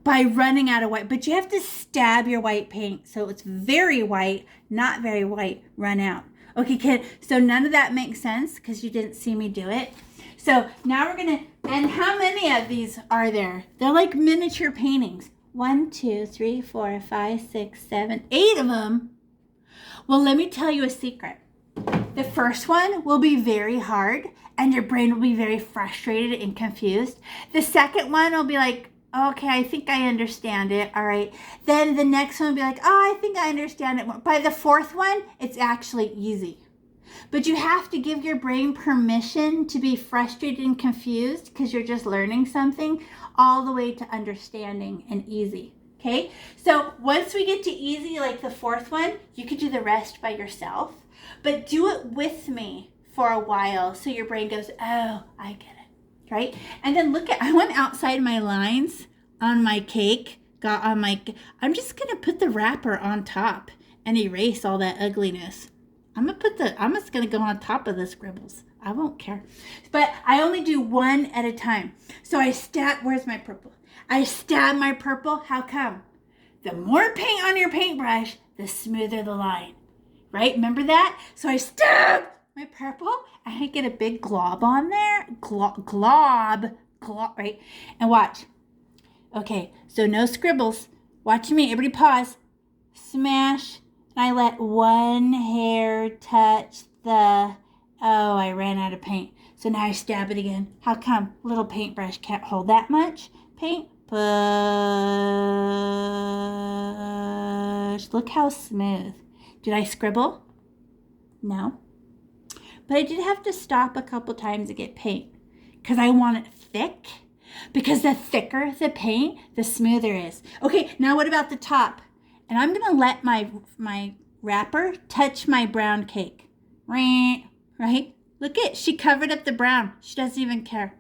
by running out of white. But you have to stab your white paint. So it's very white, not very white, run out. Okay, kid, so none of that makes sense because you didn't see me do it. So now we're going to, and how many of these are there? They're like miniature paintings. 1, 2, 3, 4, 5, 6, 7, 8 of them. Well, let me tell you a secret. The first one will be very hard and your brain will be very frustrated and confused. The second one will be like, okay, I think I understand it. All right. Then the next one will be like, oh, I think I understand it more. By the fourth one, it's actually easy. But you have to give your brain permission to be frustrated and confused because you're just learning something all the way to understanding and easy. Okay? So once we get to easy, like the fourth one, you could do the rest by yourself. But do it with me for a while so your brain goes, oh, I get it. Right? And then look at, I went outside my lines on my cake, I'm just going to put the wrapper on top and erase all that ugliness. I'm just going to go on top of the scribbles. I won't care. But I only do one at a time. So I stab, where's my purple? I stab my purple. How come? The more paint on your paintbrush, the smoother the line. Right? Remember that? So I stab my purple. I get a big glob on there. Glob, right? And watch. Okay, so no scribbles. Watch me. Everybody pause. Smash. I let one hair touch the, oh, I ran out of paint. So now I stab it again. How come? Little paintbrush can't hold that much paint. Push. Look how smooth. Did I scribble? No. But I did have to stop a couple times to get paint because I want it thick. Because the thicker the paint, the smoother it is. Okay, now what about the top? And I'm going to let my wrapper touch my brown cake. Right? Look it. She covered up the brown. She doesn't even care.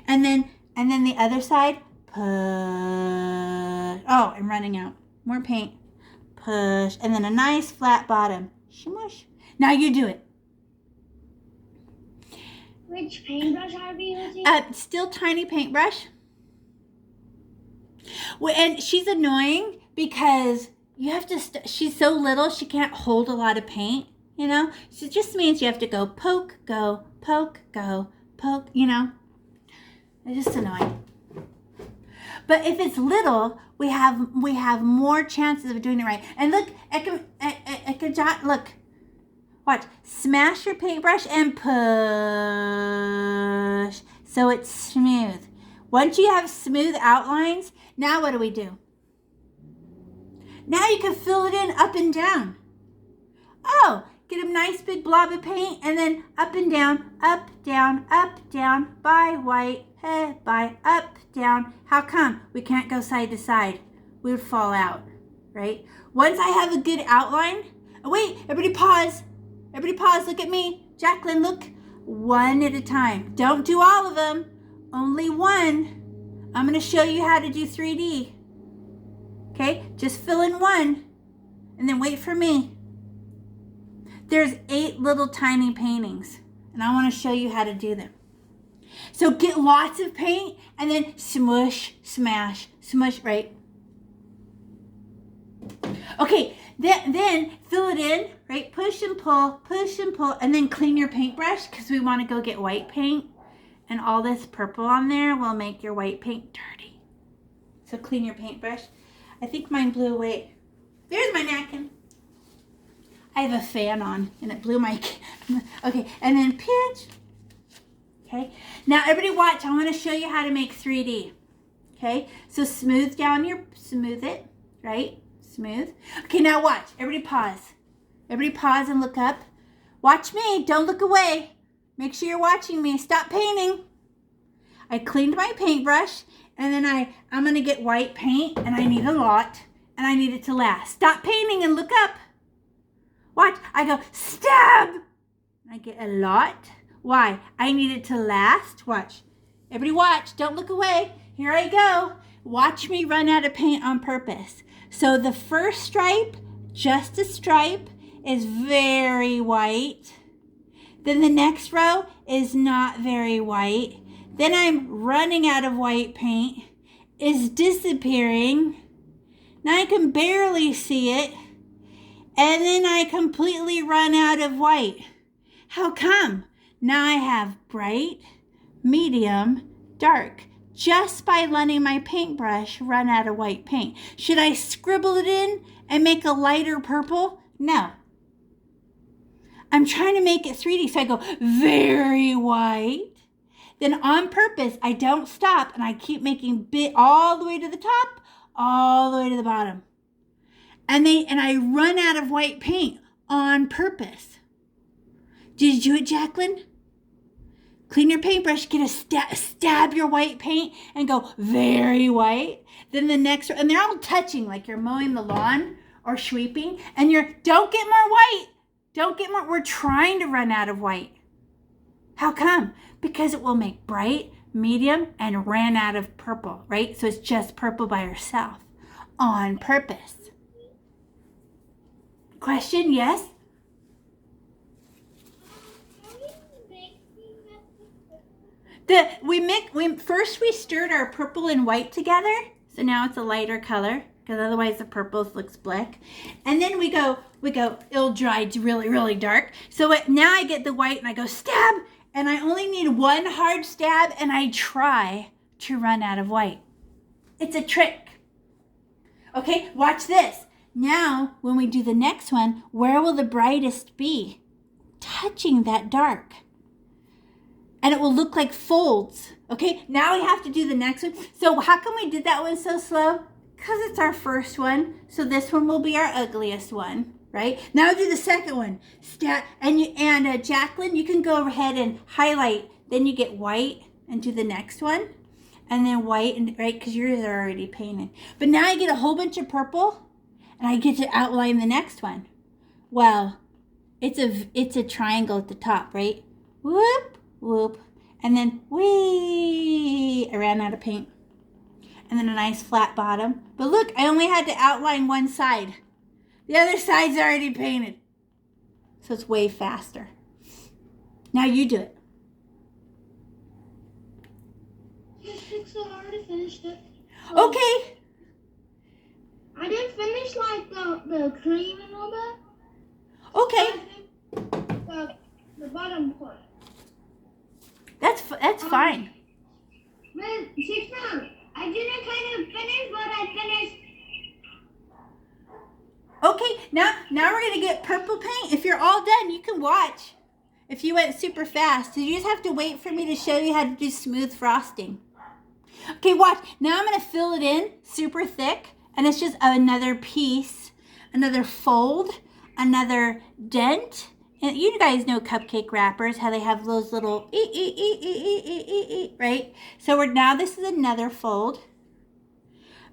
And then the other side. Push. Oh, I'm running out. More paint. Push. And then a nice flat bottom. Smush. Now you do it. Which paintbrush are we using? Still tiny paintbrush. Well, and she's annoying because you have to, she's so little, she can't hold a lot of paint, you know? So it just means you have to go poke, go, poke, go, poke, you know? It's just annoying. But if it's little, we have more chances of doing it right. And look, look. Watch. Smash your paintbrush and push. So it's smooth. Once you have smooth outlines, now what do? Now you can fill it in up and down. Oh, get a nice big blob of paint and then up and down, by white, by up, down. How come? We can't go side to side. We would fall out, right? Once I have a good outline, oh wait, everybody pause. Everybody pause, look at me. Jacqueline, look. One at a time. Don't do all of them. Only one. I'm going to show you how to do 3D. Okay, just fill in one and then wait for me. There's 8 little tiny paintings and I want to show you how to do them. So get lots of paint and then smush, smash, smush, right? Okay, then fill it in, right? Push and pull, and then clean your paintbrush because we want to go get white paint. And all this purple on there will make your white paint dirty. So clean your paintbrush. I think mine blew away. There's my napkin. I have a fan on and it blew my... Okay, and then pinch. Okay, now everybody watch. I want to show you how to make 3D. Okay, so smooth it, right? Smooth. Okay, now watch. Everybody pause. Everybody pause and look up. Watch me. Don't look away. Make sure you're watching me. Stop painting. I cleaned my paintbrush, and then I'm going to get white paint, and I need a lot, and I need it to last. Stop painting and look up. Watch. I go, stab. I get a lot. Why? I need it to last. Watch. Everybody watch. Don't look away. Here I go. Watch me run out of paint on purpose. So the first stripe, just a stripe, is very white. Then the next row is not very white. Then I'm running out of white paint. It's disappearing. Now I can barely see it. And then I completely run out of white. How come? Now I have bright, medium, dark, just by letting my paintbrush run out of white paint. Should I scribble it in and make a lighter purple? No. I'm trying to make it 3D, so I go very white. Then on purpose, I don't stop, and I keep making bit all the way to the top, all the way to the bottom. And I run out of white paint on purpose. Did you do it, Jacqueline? Clean your paintbrush, get a stab your white paint and go very white. Then the next, and they're all touching like you're mowing the lawn or sweeping, and don't get more white. Don't get more, we're trying to run out of white. How come? Because it will make bright, medium, and ran out of purple, right? So it's just purple by herself on purpose. Question, yes? First we stirred our purple and white together, so now it's a lighter color, because otherwise the purple looks black. And then we go, it'll dry really, really dark. So now I get the white and I go stab, and I only need one hard stab, and I try to run out of white. It's a trick. Okay, watch this. Now, when we do the next one, where will the brightest be? Touching that dark. And it will look like folds. Okay, now we have to do the next one. So how come we did that one so slow? Because it's our first one. So this one will be our ugliest one, right? Now do the second one. Jacqueline, you can go ahead and highlight. Then you get white and do the next one. And then white, and right, because yours are already painted. But now I get a whole bunch of purple, and I get to outline the next one. Well, it's a triangle at the top, right? Whoop. Whoop, and then whee, I ran out of paint. And then a nice flat bottom. But look, I only had to outline one side. The other side's already painted. So it's way faster. Now you do it. It's so hard to finish it. Okay. I didn't finish like the cream and all that. Okay. The bottom part. That's fine. But Shiksa, I didn't kind of finish, but I finished. Okay, now we're gonna get purple paint. If you're all done, you can watch. If you went super fast, so you just have to wait for me to show you how to do smooth frosting. Okay, watch. Now I'm gonna fill it in super thick, and it's just another piece, another fold, another dent. And you guys know cupcake wrappers, how they have those little right? So now this is another fold.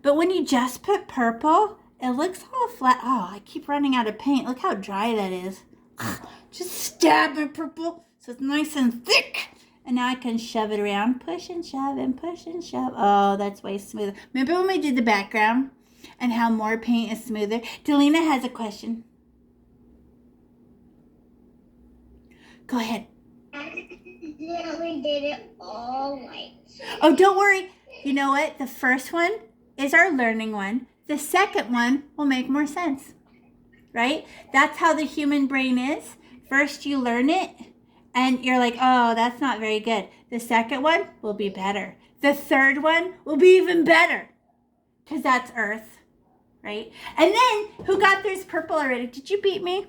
But when you just put purple, it looks all flat. Oh, I keep running out of paint. Look how dry that is. Just stab my purple so it's nice and thick. And now I can shove it around. Push and shove and push and shove. Oh, that's way smoother. Remember when we did the background and how more paint is smoother? Delina has a question. Go ahead. I accidentally did it all white. Oh, don't worry. You know what? The first one is our learning one. The second one will make more sense, right? That's how the human brain is. First you learn it, and you're like, oh, that's not very good. The second one will be better. The third one will be even better, because that's Earth, right? And then, who got theirs purple already? Did you beat me?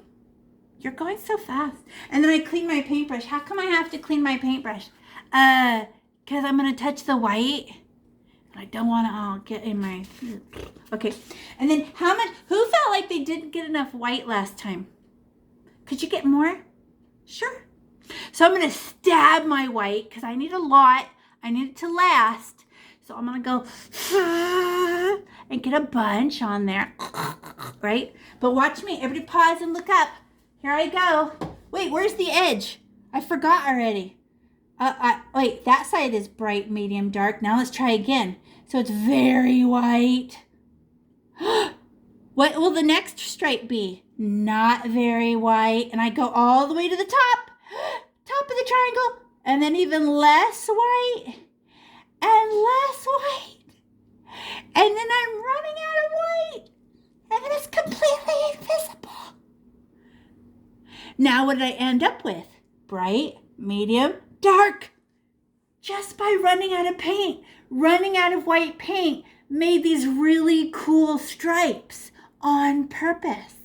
You're going so fast. And then I clean my paintbrush. How come I have to clean my paintbrush? Because I'm going to touch the white. I don't want to all get in my... Okay. And then who felt like they didn't get enough white last time? Could you get more? Sure. So I'm going to stab my white because I need a lot. I need it to last. So I'm going to go and get a bunch on there. Right? But watch me. Everybody pause and look up. Here I go. Wait, where's the edge? I forgot already. Wait, that side is bright, medium, dark. Now let's try again. So it's very white. What will the next stripe be? Not very white. And I go all the way to the top. Top of the triangle. And then even less white. And less white. And then I'm running out of white. And then it's completely invisible. Now what did I end up with? Bright, medium, dark. Just by running out of paint. Running out of white paint made these really cool stripes on purpose.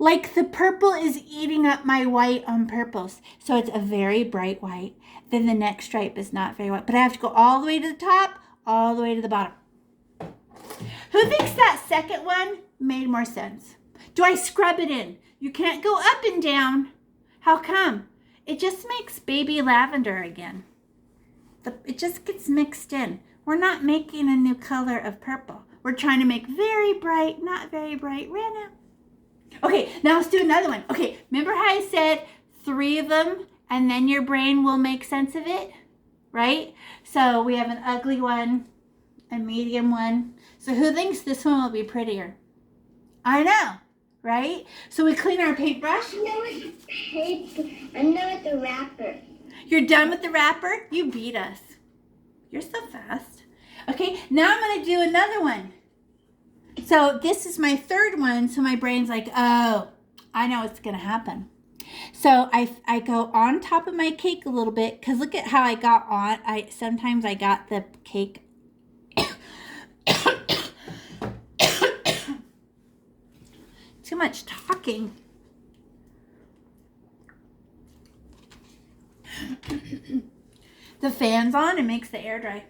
Like the purple is eating up my white on purpose. So it's a very bright white. Then the next stripe is not very white. But I have to go all the way to the top, all the way to the bottom. Who thinks that second one made more sense? Do I scrub it in? You can't go up and down. How come? It just makes baby lavender again. It just gets mixed in. We're not making a new color of purple. We're trying to make very bright, not very bright, random. Okay, now let's do another one. Okay, remember how I said 3 of them and then your brain will make sense of it, right? So we have an ugly one, a medium one. So who thinks this one will be prettier? I know, right? So we clean our paintbrush. I'm done with the wrapper. You're done with the wrapper? You beat us. You're so fast. Okay, now I'm going to do another one. So this is my 3rd one. So my brain's like, oh, I know what's going to happen. So I go on top of my cake a little bit because look at how I got on. Sometimes I got the cake. Too much talking. The fan's on, it makes the air dry.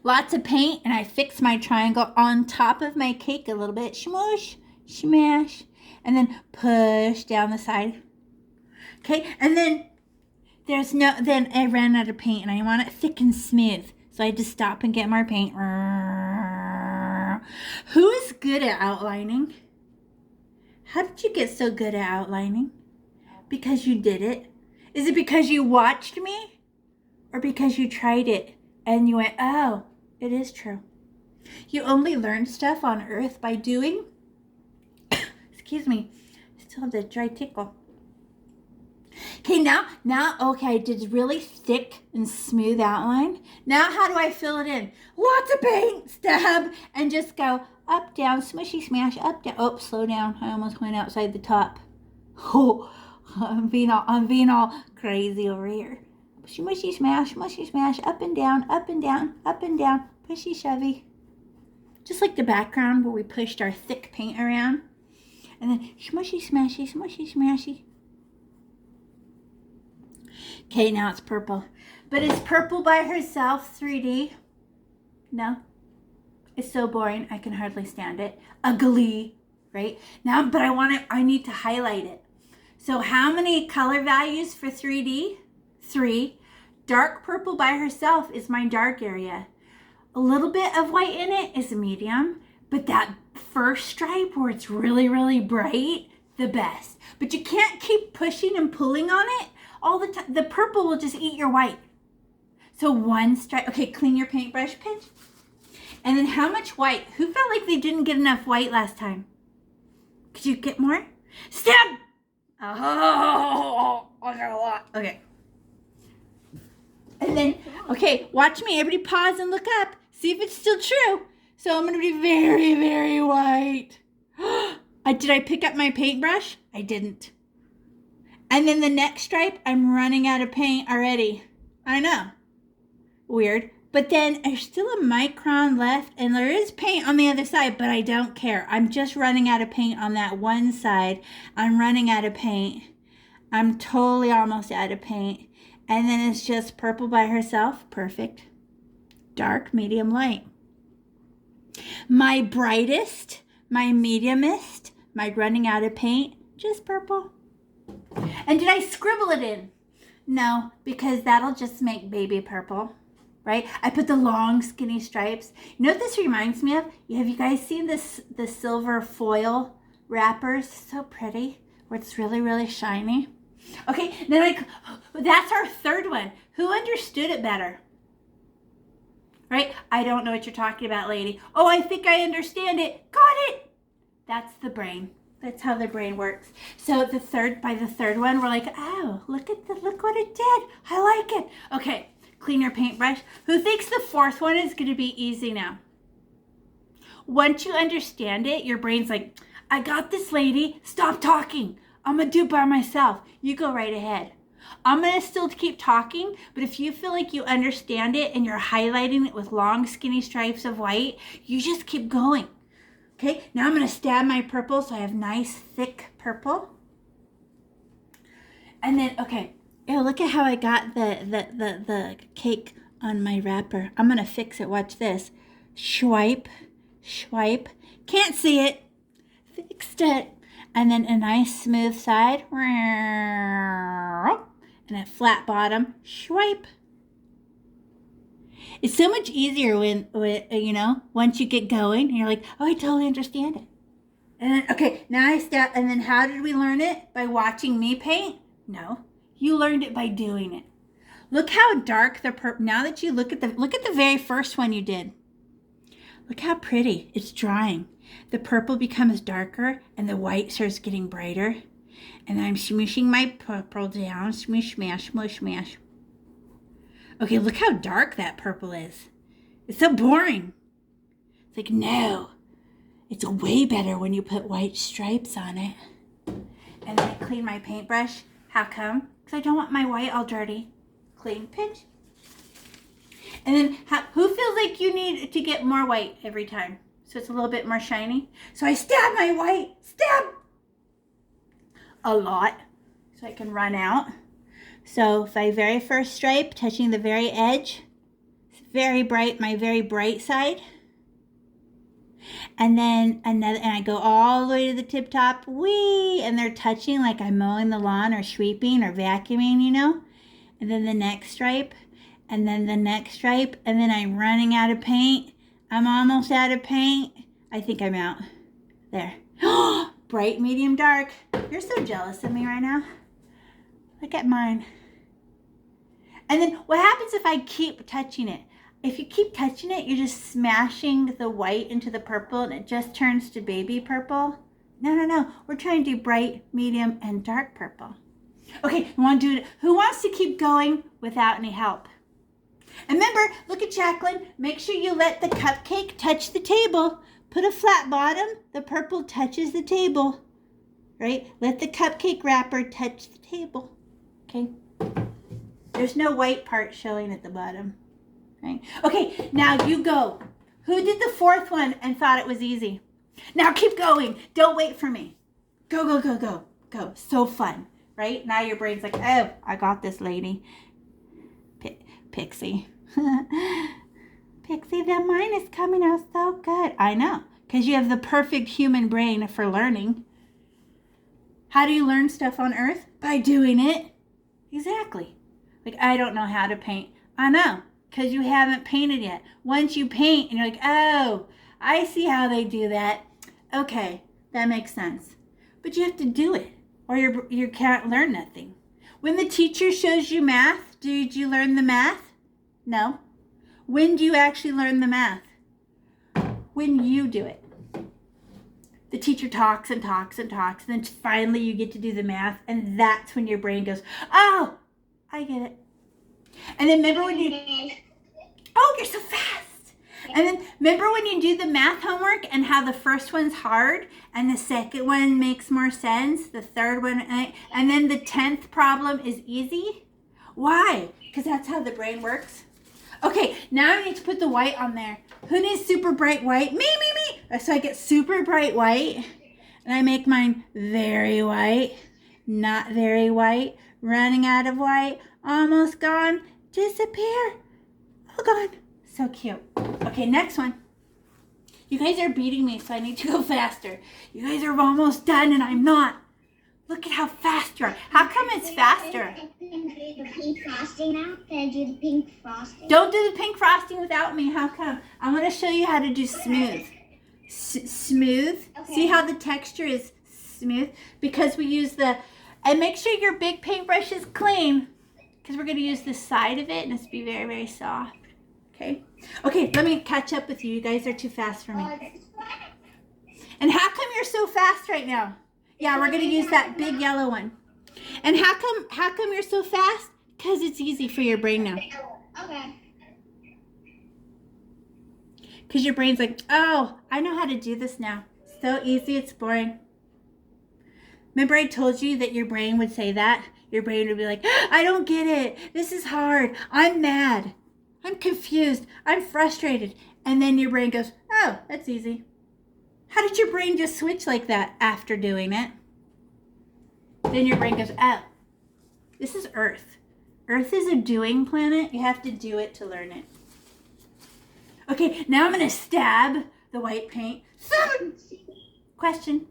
Lots of paint, and I fix my triangle on top of my cake a little bit. Smush, smash, and then push down the side. Okay, and then then I ran out of paint, and I want it thick and smooth. So I had to stop and get more paint. Who is good at outlining? How did you get so good at outlining? Because you did it? Is it because you watched me? Or because you tried it and you went, oh, it is true. You only learn stuff on earth by doing. Excuse me. I still have that dry tickle. Okay, now, okay, I did really thick and smooth outline. Now how do I fill it in? Lots of paint, stab, and just go up, down, smushy, smash, up, down. Oh, slow down. I almost went outside the top. Oh, I'm being all crazy over here. Smushy, smash, up and down, up and down, up and down, pushy, shovey. Just like the background where we pushed our thick paint around. And then smushy, smashy. Okay, now it's purple. But is purple by herself 3D? No. It's so boring, I can hardly stand it. Ugly, right? Now, but I need to highlight it. So how many color values for 3D? 3. Dark purple by herself is my dark area. A little bit of white in it is a medium, but that first stripe where it's really, really bright, the best. But you can't keep pushing and pulling on it all the time. The purple will just eat your white. So 1 stripe. Okay, clean your paintbrush, pinch. And then how much white? Who felt like they didn't get enough white last time? Could you get more? Stab! Oh, I got a lot. Okay. And then, okay, watch me. Everybody pause and look up. See if it's still true. So I'm going to be very, very white. Did I pick up my paintbrush? I didn't. And then the next stripe, I'm running out of paint already. I know. Weird. But then there's still a micron left, and there is paint on the other side, but I don't care. I'm just running out of paint on that one side. I'm running out of paint. I'm totally almost out of paint. And then it's just purple by herself. Perfect. dark, medium, light. My brightest, my mediumest, my running out of paint, just purple. And did I scribble it in? No, because that'll just make baby purple, right? I put the long skinny stripes. You know what this reminds me of? Have you guys seen the silver foil wrappers? So pretty, where it's really, really shiny. Okay, then that's our third one. Who understood it better? Right? I don't know what you're talking about, lady. Oh, I think I understand it. Got it. That's the brain. That's how the brain works. So by the third one, we're like, oh, look what it did. I like it. Okay, clean your paintbrush. Who thinks the fourth one is going to be easy now? Once you understand it, your brain's like, I got this, lady. Stop talking. I'm going to do it by myself. You go right ahead. I'm going to still keep talking, but if you feel like you understand it and you're highlighting it with long, skinny stripes of white, you just keep going. Okay, now I'm going to stab my purple so I have nice, thick purple. And then, okay, look at how I got the cake on my wrapper. I'm going to fix it. Watch this. Swipe, swipe. Can't see it. Fixed it. And then a nice smooth side. And a flat bottom. Swipe. It's so much easier when once you get going and you're like, oh, I totally understand it. And then, okay, now I step, and then how did we learn it? By watching me paint? No, you learned it by doing it. Look how dark the purple, now that you look at the very first one you did. Look how pretty, it's drying. The purple becomes darker and the white starts getting brighter. And I'm smooshing my purple down, smoosh, smash, smush, smash. Okay, look how dark that purple is. It's so boring. It's like, no. It's way better when you put white stripes on it. And then I clean my paintbrush. How come? Because I don't want my white all dirty. Clean, pinch. And then, who feels like you need to get more white every time? So it's a little bit more shiny. So I stab my white. Stab! A lot. So I can run out. So if I very first stripe, touching the very edge, it's very bright, my very bright side. And then another, and I go all the way to the tip top, wee, and they're touching like I'm mowing the lawn or sweeping or vacuuming, And then the next stripe, and then the next stripe, and then I'm running out of paint. I'm almost out of paint. I think I'm out. There. Bright, medium, dark. You're so jealous of me right now. Look at mine. And then what happens if I keep touching it? If you keep touching it, you're just smashing the white into the purple and it just turns to baby purple. No. We're trying to do bright, medium, and dark purple. Okay, we want to do it. Who wants to keep going without any help? And remember, look at Jacqueline. Make sure you let the cupcake touch the table. Put a flat bottom. The purple touches the table. Right? Let the cupcake wrapper touch the table. Okay? There's no white part showing at the bottom. Right? Okay, now you go. Who did the fourth one and thought it was easy? Now keep going. Don't wait for me. Go. Go. So fun. Right? Now your brain's like, oh, I got this, lady. Pixie. Pixie, that mine is coming out so good. I know. Because you have the perfect human brain for learning. How do you learn stuff on Earth? By doing it. Exactly. Like, I don't know how to paint. I know, because you haven't painted yet. Once you paint, and you're like, oh, I see how they do that. Okay, that makes sense. But you have to do it, or you can't learn nothing. When the teacher shows you math, did you learn the math? No. When do you actually learn the math? When you do it. The teacher talks and talks and talks, and then finally you get to do the math, and that's when your brain goes, oh, I get it. And then remember when you, oh, you're so fast. And then remember when you do the math homework and how the first one's hard and the second one makes more sense, the third one, and then the 10th problem is easy? Why? Because that's how the brain works. Okay, now I need to put the white on there. Who needs super bright white? Me. So I get super bright white, and I make mine very white, not very white, running out of white, almost gone, disappear, all gone. So cute. Okay, next one. You guys are beating me, so I need to go faster. You guys are almost done, and I'm not. Look at how fast you are. How come it's faster? The pink frosting now? Can I do the pink frosting? Don't do the pink frosting without me. How come? I'm going to show you how to do smooth. Smooth. Okay. See how the texture is smooth? Because we use the... And make sure your big paintbrush is clean. Because we're going to use the side of it, and it's be very, very soft. Okay? Okay, let me catch up with you. You guys are too fast for me. And how come you're so fast right now? Yeah, we're going to use that big yellow one. And how come you're so fast? Because it's easy for your brain now. Okay. Because your brain's like, oh, I know how to do this now. So easy, it's boring. Remember I told you that your brain would say that? Your brain would be like, I don't get it. This is hard. I'm mad. I'm confused. I'm frustrated. And then your brain goes, oh, that's easy. How did your brain just switch like that after doing it? Then your brain goes, oh, this is Earth. Earth is a doing planet. You have to do it to learn it. Okay, now I'm going to stab the white paint. Question.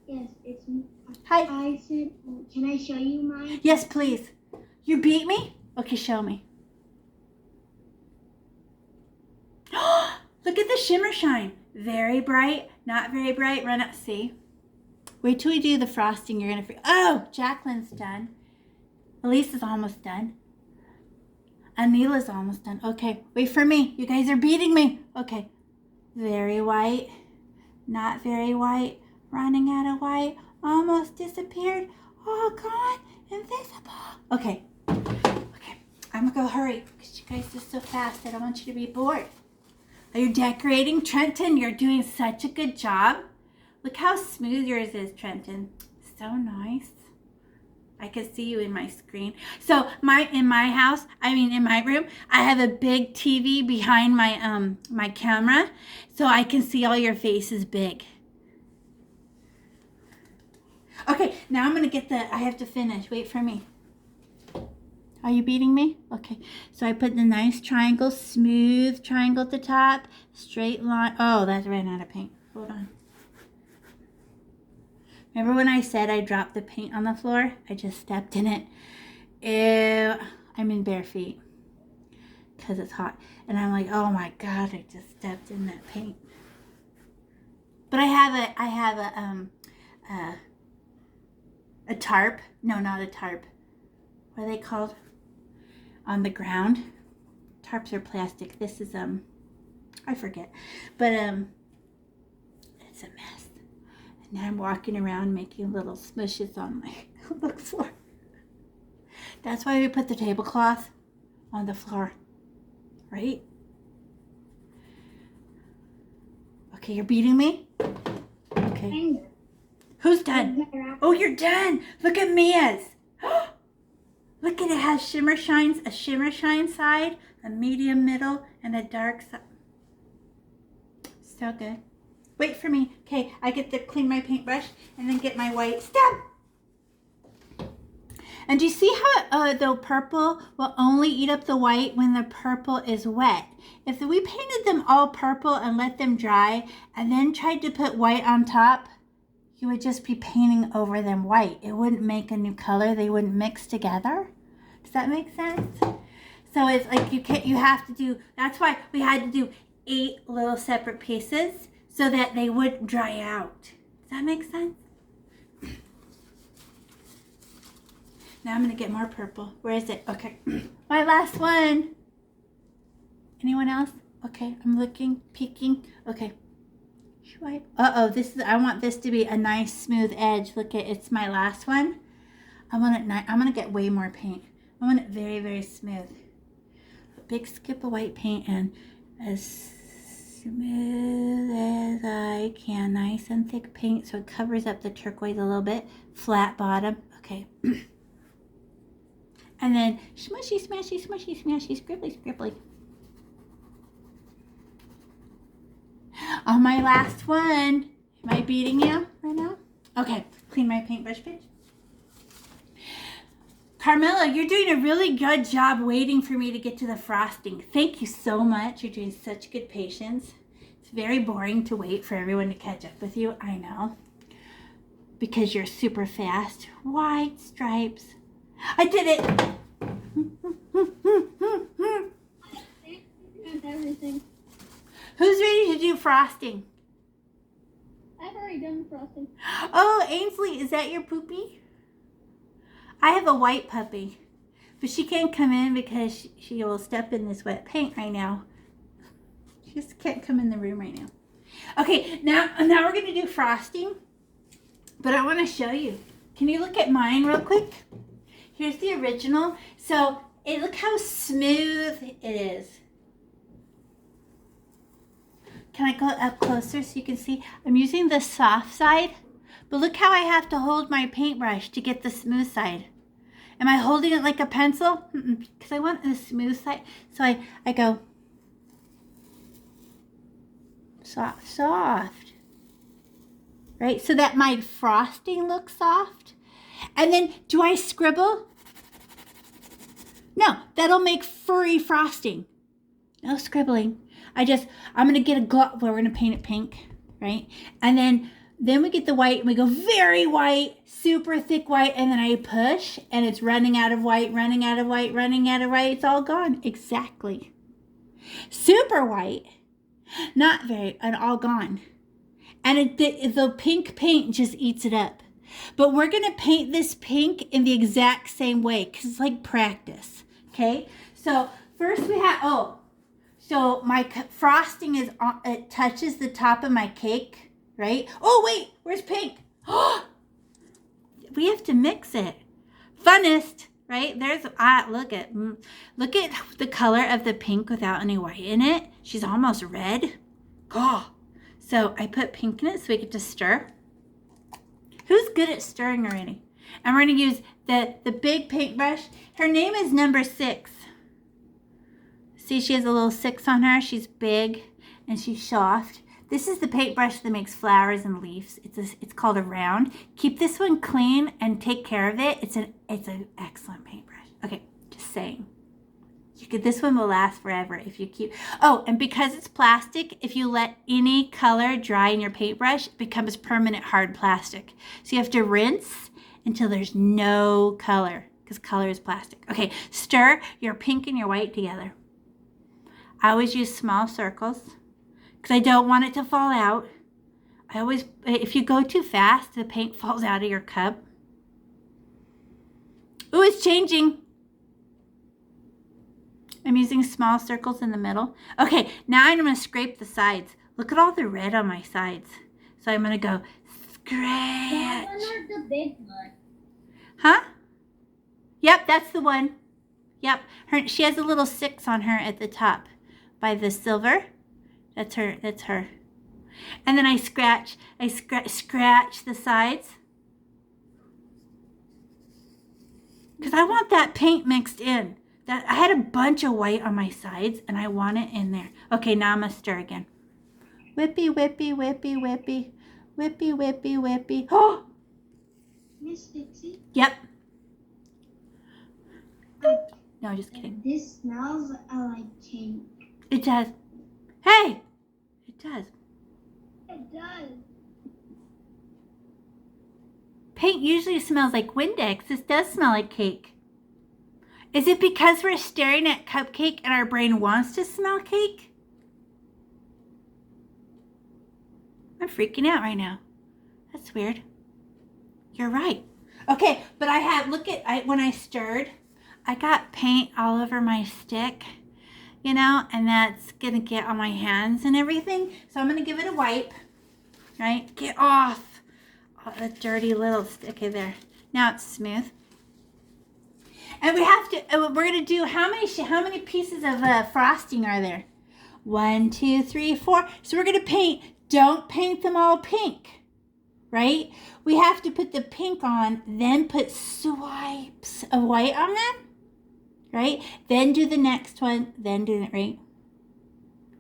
Yes, it's me. Hi. I said, can I show you mine? Yes, please. You beat me? Okay, show me. Look at the shimmer shine. Very bright, not very bright. Run up, see? Wait till we do the frosting. You're going to... Oh, Jacqueline's done. Elise is almost done. Anila's almost done. Okay, wait for me. You guys are beating me. Okay. Very white. Not very white. Running out of white. Almost disappeared. Oh, God. Invisible. Okay. Okay. I'm going to go hurry because you guys are so fast. I don't want you to be bored. Are you decorating? Trenton, you're doing such a good job. Look how smooth yours is, Trenton. So nice. I can see you in my screen. So in my house, in my room, I have a big TV behind my my camera, so I can see all your faces big. Okay, now I'm gonna get I have to finish. Wait for me. Are you beating me? Okay, so I put the nice triangle, smooth triangle at the top, straight line. Oh, that ran out of paint. Hold on. Remember when I said I dropped the paint on the floor? I just stepped in it. Ew, I'm in bare feet because it's hot. And I'm like, oh my God, I just stepped in that paint. But I have a tarp. No, not a tarp. What are they called? On the ground. Tarps are plastic. This is I forget. But it's a mess. And now I'm walking around making little smushes on my floor. That's why we put the tablecloth on the floor. Right? Okay, you're beating me? Okay. Who's done? Oh, you're done. Look at Mia's. Look at it. It has a shimmer shine side, a medium middle, and a dark side. So good. Wait for me. Okay, I get to clean my paintbrush and then get my white. Stop! And do you see how the purple will only eat up the white when the purple is wet? If we painted them all purple and let them dry and then tried to put white on top, you would just be painting over them white. It wouldn't make a new color. They wouldn't mix together. Does that make sense? So it's like you have to do, that's why we had to do 8 little separate pieces so that they wouldn't dry out. Does that make sense? Now I'm going to get more purple. Where is it? Okay. My last one. Anyone else? Okay, I'm looking, peeking. Okay. Swipe. Uh-oh, I want this to be a nice smooth edge. Look at it's my last one. I'm gonna get way more paint. I want it very, very smooth. A big skip of white paint and as smooth as I can. Nice and thick paint so it covers up the turquoise a little bit. Flat bottom. Okay. And then smushy, smashy, smushy, smashy, scribbly, scribbly. On my last one. Am I beating you right now? Okay, clean my paintbrush, bitch. Carmela, you're doing a really good job waiting for me to get to the frosting. Thank you so much. You're doing such good patience. It's very boring to wait for everyone to catch up with you. I know. Because you're super fast. White stripes. I did it. Everything. Who's ready to do frosting? I've already done frosting. Oh, Ainsley, is that your poopy? I have a white puppy, but she can't come in because she will step in this wet paint right now. She just can't come in the room right now. Okay, now we're going to do frosting, but I want to show you. Can you look at mine real quick? Here's the original. So look how smooth it is. Can I go up closer so you can see? I'm using the soft side, but look how I have to hold my paintbrush to get the smooth side. Am I holding it like a pencil? Because I want the smooth side. So I go soft, soft. Right? So that my frosting looks soft. And then do I scribble? No, that'll make furry frosting. No scribbling. I'm going to get a gloss. Well, we're going to paint it pink, right? And then we get the white and we go very white, super thick white. And then I push and it's running out of white, running out of white, running out of white. It's all gone. Exactly. Super white. Not very, and all gone. And the pink paint just eats it up. But we're going to paint this pink in the exact same way because it's like practice. Okay? So first we have, so my frosting is on, it touches the top of my cake, right? Oh, wait, where's pink? We have to mix it. Funnest, right? There's, look at the color of the pink without any white in it. She's almost red. Oh. So I put pink in it so we get to stir. Who's good at stirring already? And we're going to use the big paintbrush. Her name is number 6. See, she has a little 6 on her. She's big and she's soft. This is the paintbrush that makes flowers and leaves. It's called a round. Keep this one clean and take care of it. It's an excellent paintbrush. Okay, just saying. This one will last forever if you keep. Oh, and because it's plastic, if you let any color dry in your paintbrush, it becomes permanent hard plastic. So you have to rinse until there's no color because color is plastic. Okay, stir your pink and your white together. I always use small circles because I don't want it to fall out. If you go too fast, the paint falls out of your cup. Ooh, it's changing. I'm using small circles in the middle. Okay, now I'm going to scrape the sides. Look at all the red on my sides. So I'm going to go scratch. Those are the big one. Huh? Yep, that's the one. Yep. She has a little 6 on her at the top by the silver. That's her. That's her. And then I scratch the sides. Because I want that paint mixed in. I had a bunch of white on my sides and I want it in there. Okay, now I'm going to stir again. Whippy, whippy, whippy, whippy. Whippy, whippy, whippy. Oh! Miss Dixie? Yep. No, just kidding. This smells like cake. It does. Hey! It does. It does. Paint usually smells like Windex. This does smell like cake. Is it because we're staring at Cupcake and our brain wants to smell cake? I'm freaking out right now. That's weird. You're right. Okay, but when I stirred, I got paint all over my stick, and that's gonna get on my hands and everything. So I'm gonna give it a wipe, right? Get off all the dirty little stick. Okay, there. Now it's smooth. And we're going to do, how many pieces of frosting are there? 1, 2, 3, 4. So we're going to paint. Don't paint them all pink, right? We have to put the pink on, then put swipes of white on them, right? Then do the next one, then do it, right?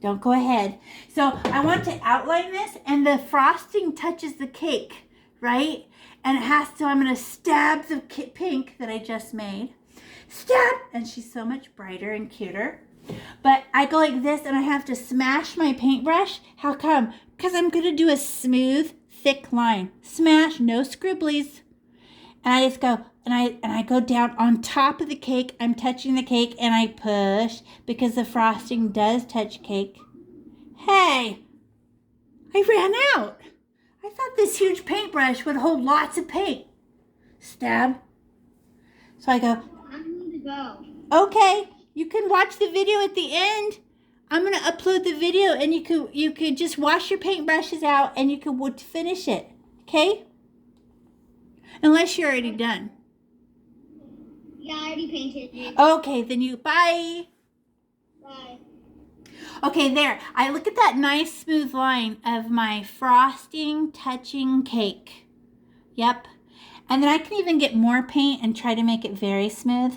Don't go ahead. So I want to outline this, and the frosting touches the cake, right? And it has to, I'm going to stab the pink that I just made. Stab! And she's so much brighter and cuter. But I go like this and I have to smash my paintbrush. How come? Because I'm going to do a smooth, thick line. Smash, no scribblies. And I just go, and I go down on top of the cake. I'm touching the cake and I push because the frosting does touch cake. Hey, I ran out. I thought this huge paintbrush would hold lots of paint. Stab. So I go, I need to go. okay, you can watch the video at the end. I'm going to upload the video and you could just wash your paintbrushes out and you could finish it. Okay? Unless you're already done. Yeah, I already painted it. Okay, then bye. Bye. Okay, there. I look at that nice smooth line of my frosting touching cake. Yep. And then I can even get more paint and try to make it very smooth.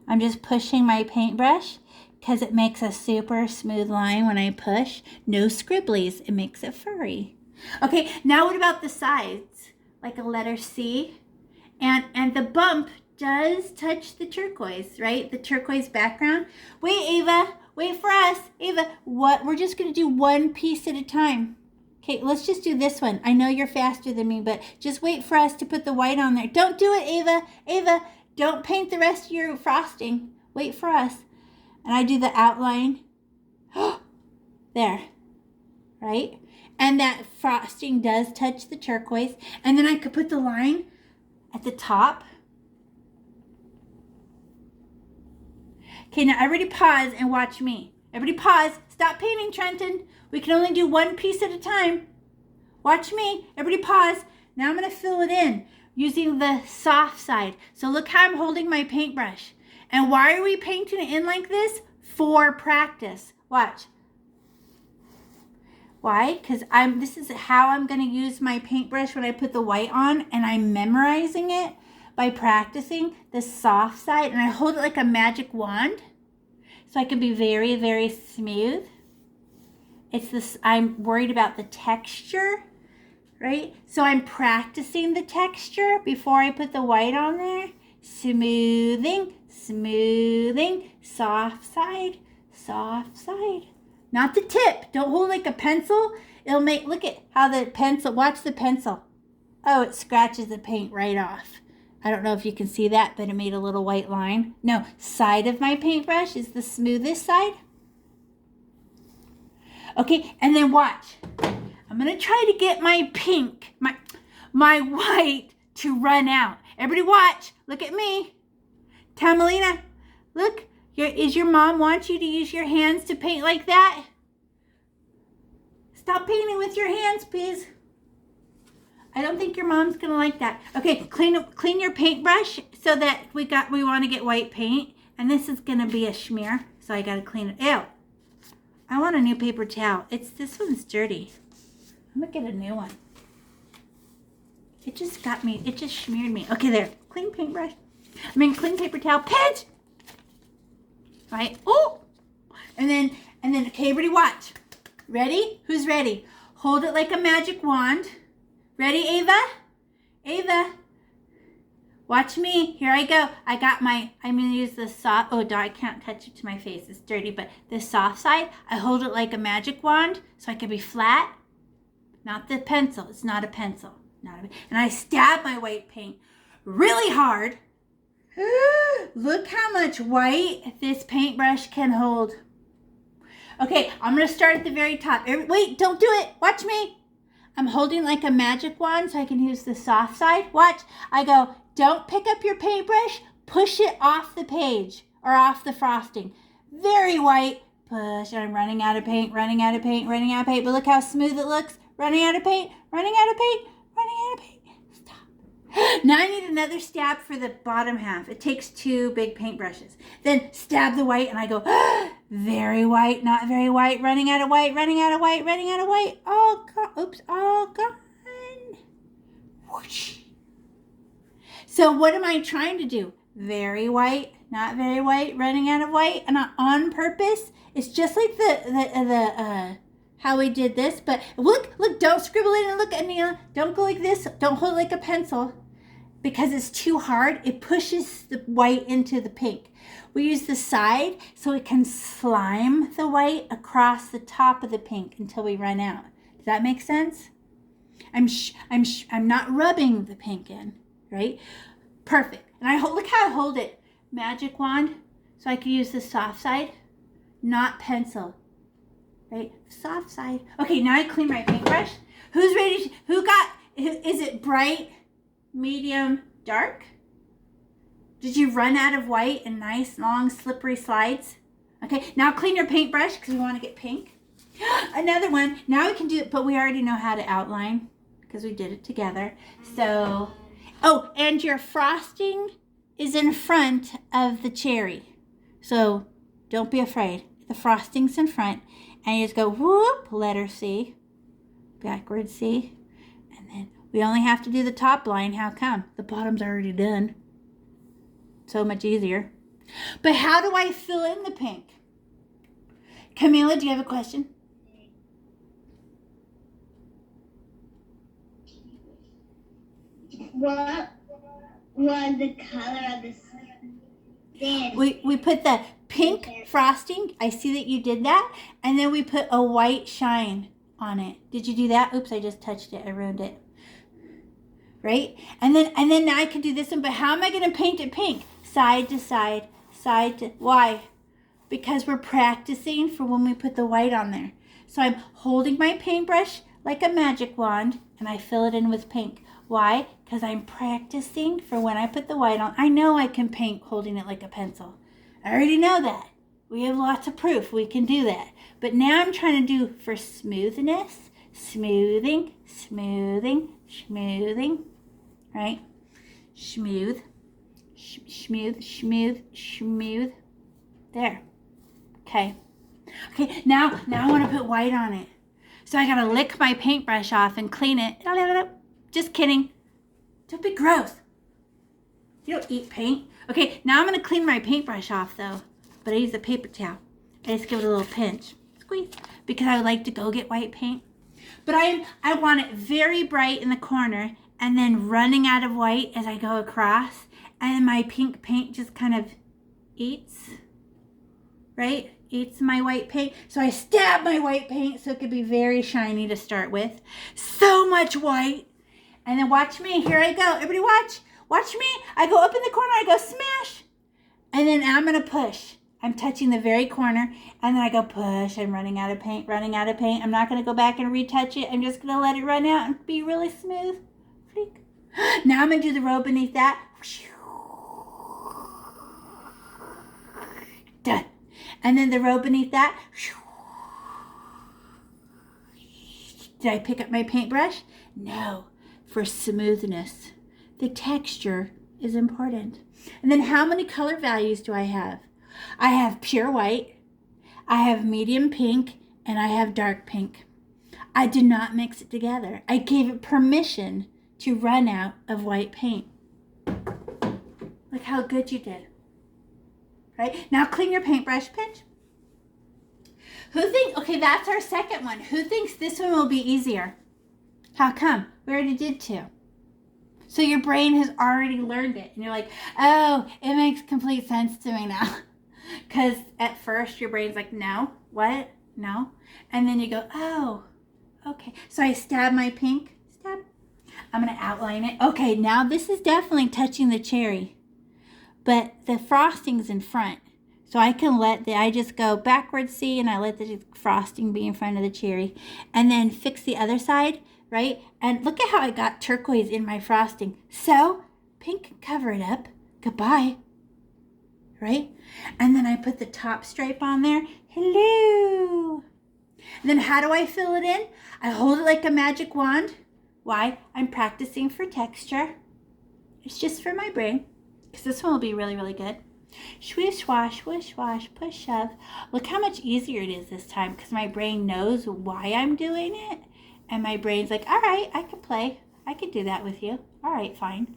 I'm just pushing my paintbrush because it makes a super smooth line when I push. No scribblies. It makes it furry. Okay, now what about the sides? Like a letter C. And the bump does touch the turquoise, right? The turquoise background. Wait, Ava. Wait for us. Ava, what? We're just going to do one piece at a time. Okay, let's just do this one. I know you're faster than me, but just wait for us to put the white on there. Don't do it, Ava. Ava, don't paint the rest of your frosting. Wait for us. And I do the outline. There. Right? And that frosting does touch the turquoise. And then I could put the line at the top. Okay, now everybody pause and watch me. Everybody pause. Stop painting, Trenton. We can only do one piece at a time. Watch me. Everybody pause. Now I'm going to fill it in using the soft side. So look how I'm holding my paintbrush. And why are we painting it in like this? For practice. Watch. Why? Because this is how I'm going to use my paintbrush when I put the white on, and I'm memorizing it by practicing the soft side, and I hold it like a magic wand so I can be very, very smooth. It's this, I'm worried about the texture, right? So I'm practicing the texture before I put the white on there. Smoothing, smoothing, soft side, soft side. Not the tip. Don't hold like a pencil. It'll make, look at how the pencil, watch the pencil. Oh, it scratches the paint right off. I don't know if you can see that, but it made a little white line. No, side of my paintbrush is the smoothest side. Okay, and then watch. I'm going to try to get my pink, my white to run out. Everybody watch. Look at me. Tamalina, look. Is your mom want you to use your hands to paint like that? Stop painting with your hands, please. I don't think your mom's gonna like that. Okay, clean your paintbrush so that we want to get white paint, and this is gonna be a smear, so I gotta clean it. Ew! I want a new paper towel. This one's dirty. I'm gonna get a new one. It just smeared me. Okay, there. Clean paintbrush. Clean paper towel. Pinch. Right? Oh! And then, okay, everybody watch. Ready? Who's ready? Hold it like a magic wand. Ready, Ava? Ava. Watch me. Here I go. I'm going to use the soft, oh, I can't touch it to my face. It's dirty, but the soft side, I hold it like a magic wand so I can be flat. Not the pencil. It's not a pencil. And I stab my white paint really hard. Look how much white this paintbrush can hold. Okay, I'm going to start at the very top. Wait, don't do it. Watch me. I'm holding like a magic wand so I can use the soft side. Watch. I go, don't pick up your paintbrush. Push it off the page or off the frosting. Very white. Push. I'm running out of paint, running out of paint, running out of paint. But look how smooth it looks. Running out of paint, running out of paint, running out of paint. Now I need another stab for the bottom half. It takes 2 big paintbrushes. Then stab the white and I go, very white, not very white, running out of white, running out of white, running out of white. Oh, God. Oops, all gone. Whoosh. So what am I trying to do? Very white, not very white, running out of white, and on purpose. It's just like how we did this, but look, don't scribble it and look, Anila. Don't go like this. Don't hold it like a pencil because it's too hard. It pushes the white into the pink. We use the side so it can slime the white across the top of the pink until we run out. Does that make sense? I'm not rubbing the pink in, right? Perfect. And look how I hold it. Magic wand, so I can use the soft side, not pencil, right? Soft side. Okay, now I clean my paintbrush. Who's ready? Is it bright, medium, dark? Did you run out of white and nice, long, slippery slides? Okay, now clean your paintbrush because we want to get pink. Another one. Now we can do it, but we already know how to outline because we did it together. So, oh, and your frosting is in front of the cherry. So don't be afraid. The frosting's in front. And you just go, whoop, letter C, backward C. And then we only have to do the top line. How come? The bottom's already done. So much easier. But how do I fill in the pink? Camila, do you have a question? What was the color of the stand? We put the pink frosting. I see that you did that. And then we put a white shine on it. Did you do that? Oops, I just touched it. I ruined it. Right? And then now I can do this one. But how am I going to paint it pink? Side to side, side to... Why? Because we're practicing for when we put the white on there. So I'm holding my paintbrush like a magic wand. And I fill it in with pink. Why? Because I'm practicing for when I put the white on. I know I can paint holding it like a pencil. I already know that. We have lots of proof we can do that. But now I'm trying to do for smoothness, smoothing, smoothing, smoothing, right? Smooth, smooth, smooth, smooth. There. Okay. Okay, now I want to put white on it. So I got to lick my paintbrush off and clean it. Just kidding. Don't be gross. You don't eat paint. Okay, now I'm going to clean my paintbrush off though. But I use a paper towel. I just give it a little pinch. Squeeze. Because I would like to go get white paint. But I want it very bright in the corner and then running out of white as I go across. And then my pink paint just kind of eats. Right? Eats my white paint. So I stab my white paint so it could be very shiny to start with. So much white. And then watch me. Here I go. Everybody watch. Watch me. I go up in the corner. I go smash. And then I'm going to push. I'm touching the very corner. And then I go push. I'm running out of paint. Running out of paint. I'm not going to go back and retouch it. I'm just going to let it run out and be really smooth. Freak. Now I'm going to do the row beneath that. Done. And then the row beneath that. Did I pick up my paintbrush? No. For smoothness. The texture is important. And then how many color values do I have? I have pure white, I have medium pink, and I have dark pink. I did not mix it together. I gave it permission to run out of white paint. Look how good you did. Right? Now clean your paintbrush, pinch. Okay, that's our second one. Who thinks this one will be easier? How come? We already did two. So your brain has already learned it. And you're like, oh, it makes complete sense to me now. Because at first your brain's like, no, what? No. And then you go, oh, okay. So I stab my pink. Stab. I'm going to outline it. Okay, now this is definitely touching the cherry. But the frosting's in front. So I can I just go backwards, see, and I let the frosting be in front of the cherry. And then fix the other side, right? And look at how I got turquoise in my frosting. So pink can cover it up. Goodbye. Right? And then I put the top stripe on there. Hello. And then how do I fill it in? I hold it like a magic wand. Why? I'm practicing for texture. It's just for my brain. Because this one will be really, really good. Swish, swash, swish, swash, push, shove. Look how much easier it is this time because my brain knows why I'm doing it. And my brain's like, all right, I can play. I can do that with you. All right, fine.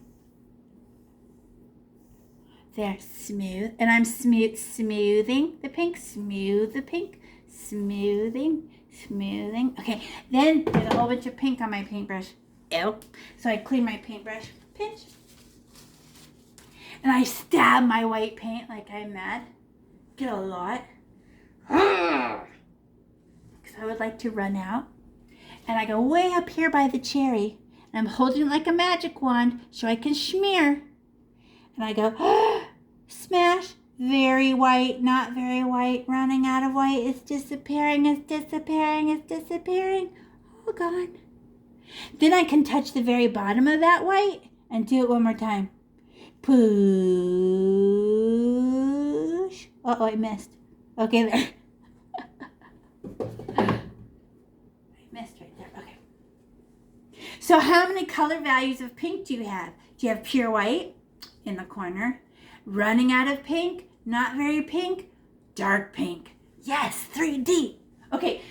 There, smooth. And I'm smoothing the pink, smooth the pink, smoothing, smoothing. Okay, then there's a whole bunch of pink on my paintbrush. Ew. So I clean my paintbrush, pinch, and I stab my white paint like I'm mad. Get a lot. Because I would like to run out. And I go way up here by the cherry. And I'm holding it like a magic wand so I can smear. And I go, smash, very white, not very white, running out of white, it's disappearing, it's disappearing, it's disappearing. Oh, gone. Then I can touch the very bottom of that white and do it one more time. Push. Uh-oh, I missed. Okay, there. I missed right there. Okay. So how many color values of pink do you have? Do you have pure white in the corner? Running out of pink? Not very pink? Dark pink. Yes, 3D. Okay,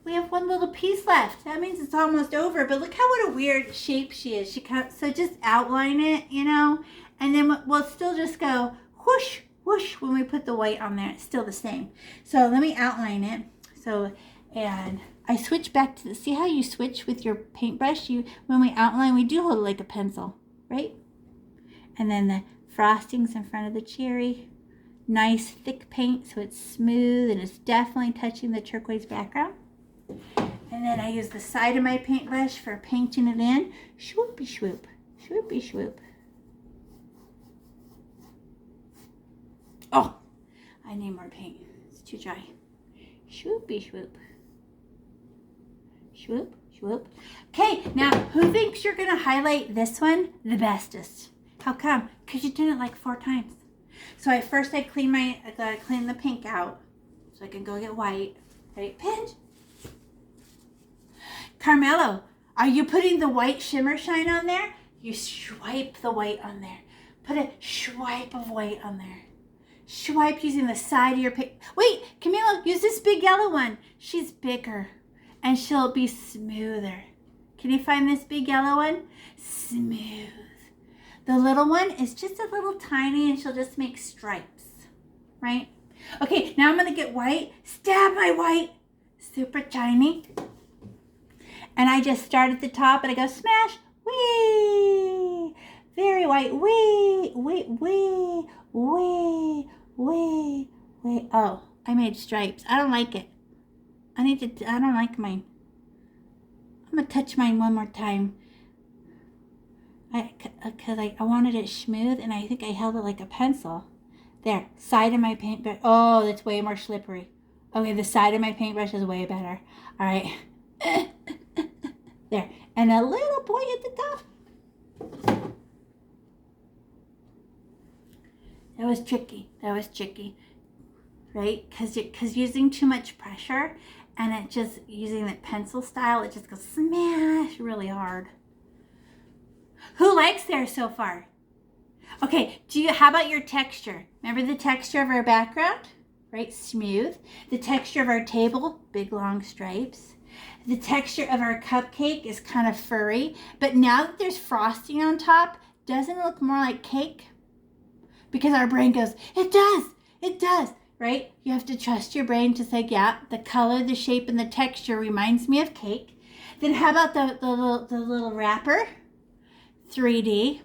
we have one little piece left. That means it's almost over, but look what a weird shape she is. So just outline it, you know, and then we'll still just go whoosh, whoosh when we put the white on there. It's still the same. So let me outline it. So, and I switch back to see how you switch with your paintbrush? When we outline, we do hold it like a pencil, right? And then the frostings in front of the cherry. Nice thick paint so it's smooth and it's definitely touching the turquoise background. And then I use the side of my paintbrush for painting it in. Swoopy swoop, swoopy swoop. Oh, I need more paint. It's too dry. Swoopy swoop. Swoop, swoop. Okay, now who thinks you're going to highlight this one the bestest? How come? Because you did it like 4 times. So I clean the pink out so I can go get white. Right, pinch. Carmelo, are you putting the white shimmer shine on there? You swipe the white on there. Put a swipe of white on there. Swipe using the side of your pink. Wait, Camilo, use this big yellow one. She's bigger and she'll be smoother. Can you find this big yellow one? Smooth. The little one is just a little tiny and she'll just make stripes, right? Okay, now I'm going to get white. Stab my white. Super tiny. And I just start at the top and I go smash. Whee! Very white. Whee! Whee! Whee! Whee! Whee! Whee! Oh, I made stripes. I don't like it. I don't like mine. I'm going to touch mine one more time. Because I wanted it smooth and I think I held it like a pencil. There, side of my paintbrush. Oh, that's way more slippery. Okay, the side of my paintbrush is way better. All right. There, and a little point at the top. That was tricky. That was tricky. Right? Because using too much pressure and it just using the pencil style, it just goes smash really hard. Who likes theirs so far? Okay, how about your texture? Remember the texture of our background? Right, smooth. The texture of our table, big long stripes. The texture of our cupcake is kind of furry, but now that there's frosting on top, doesn't it look more like cake? Because our brain goes, it does, right? You have to trust your brain to say, yeah, the color, the shape, and the texture reminds me of cake. Then how about the little wrapper? 3D,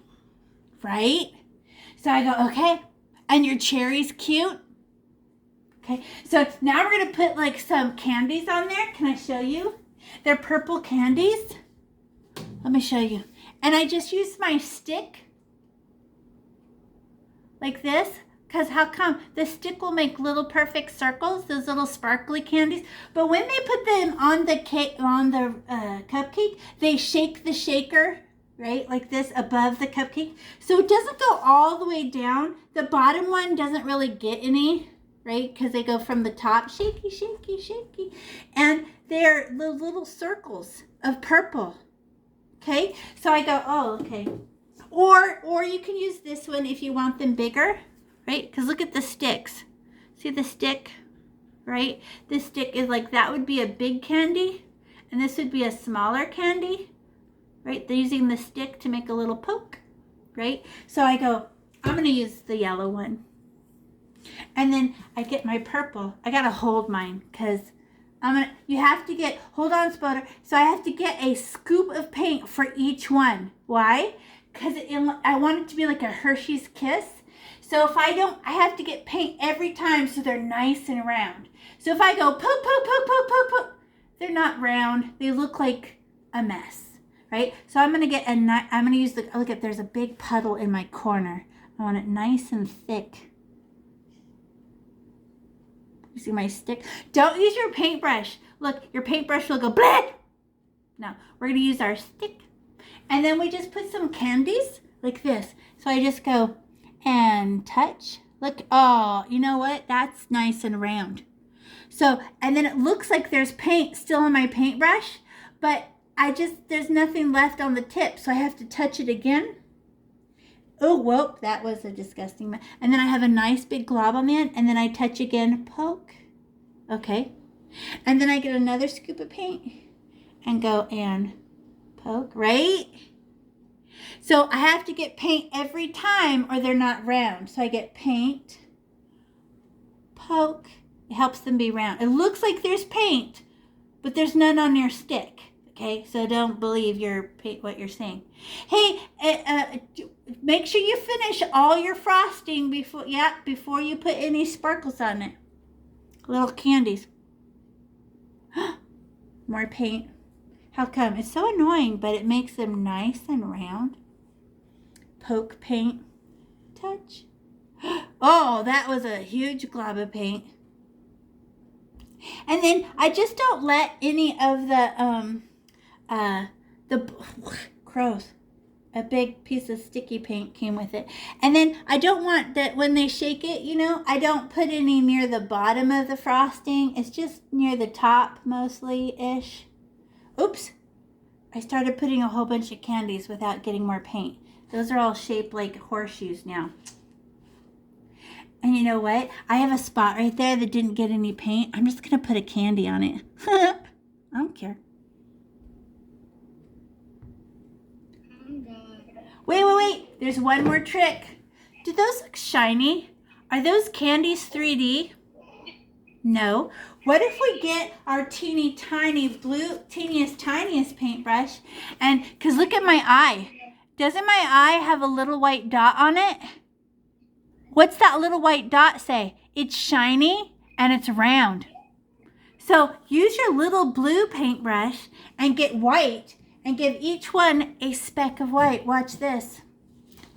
right? So I go, okay, and your cherry's cute. Okay, so now we're gonna put like some candies on there. Can I show you? They're purple candies. Let me show you. And I just use my stick like this, because how come? The stick will make little perfect circles, those little sparkly candies. But when they put them on the cake, on the cupcake, they shake the shaker, right, like this above the cupcake. So it doesn't go all the way down. The bottom one doesn't really get any, right, because they go from the top, shaky, shaky, shaky. And they're the little circles of purple. Okay, so I go, oh, okay. Or you can use this one if you want them bigger, right? Because look at the sticks. See the stick, right? This stick is like, that would be a big candy, and this would be a smaller candy, right? They're using the stick to make a little poke, right? So I go, I'm going to use the yellow one. And then I get my purple. I got to hold mine because You have to get, hold on, Spotter. So I have to get a scoop of paint for each one. Why? Because I want it to be like a Hershey's Kiss. So if I don't, I have to get paint every time so they're nice and round. So if I go poke, poke, poke, poke, poke, poke, they're not round. They look like a mess, right? So I'm going to get I'm going to use look at, there's a big puddle in my corner. I want it nice and thick. You see my stick? Don't use your paintbrush. Look, your paintbrush will go bleh. No, we're going to use our stick. And then we just put some candies like this. So I just go and touch. Look, oh, you know what? That's nice and round. So, and then it looks like there's paint still on my paintbrush, but there's nothing left on the tip. So I have to touch it again. Oh, whoa, that was a disgusting mess. And then I have a nice big glob on the end, and then I touch again, poke. Okay. And then I get another scoop of paint and go and poke, right? So I have to get paint every time or they're not round. So I get paint, poke. It helps them be round. It looks like there's paint, but there's none on your stick. Okay, so don't believe what you're saying. Hey, make sure you finish all your frosting before you put any sparkles on it. Little candies. More paint. How come? It's so annoying, but it makes them nice and round. Poke, paint, touch. Oh, that was a huge glob of paint. And then I just don't let any of the crows. A big piece of sticky paint came with it. And then I don't want that when they shake it, I don't put any near the bottom of the frosting. It's just near the top mostly-ish. Oops. I started putting a whole bunch of candies without getting more paint. Those are all shaped like horseshoes now. And you know what? I have a spot right there that didn't get any paint. I'm just going to put a candy on it. I don't care. Wait. There's one more trick. Do those look shiny? Are those candies 3D? No. What if we get our teeny tiny teeniest tiniest paintbrush and, because look at my eye. Doesn't my eye have a little white dot on it? What's that little white dot say? It's shiny and it's round. So use your little blue paintbrush and get white and give each one a speck of white. Watch this.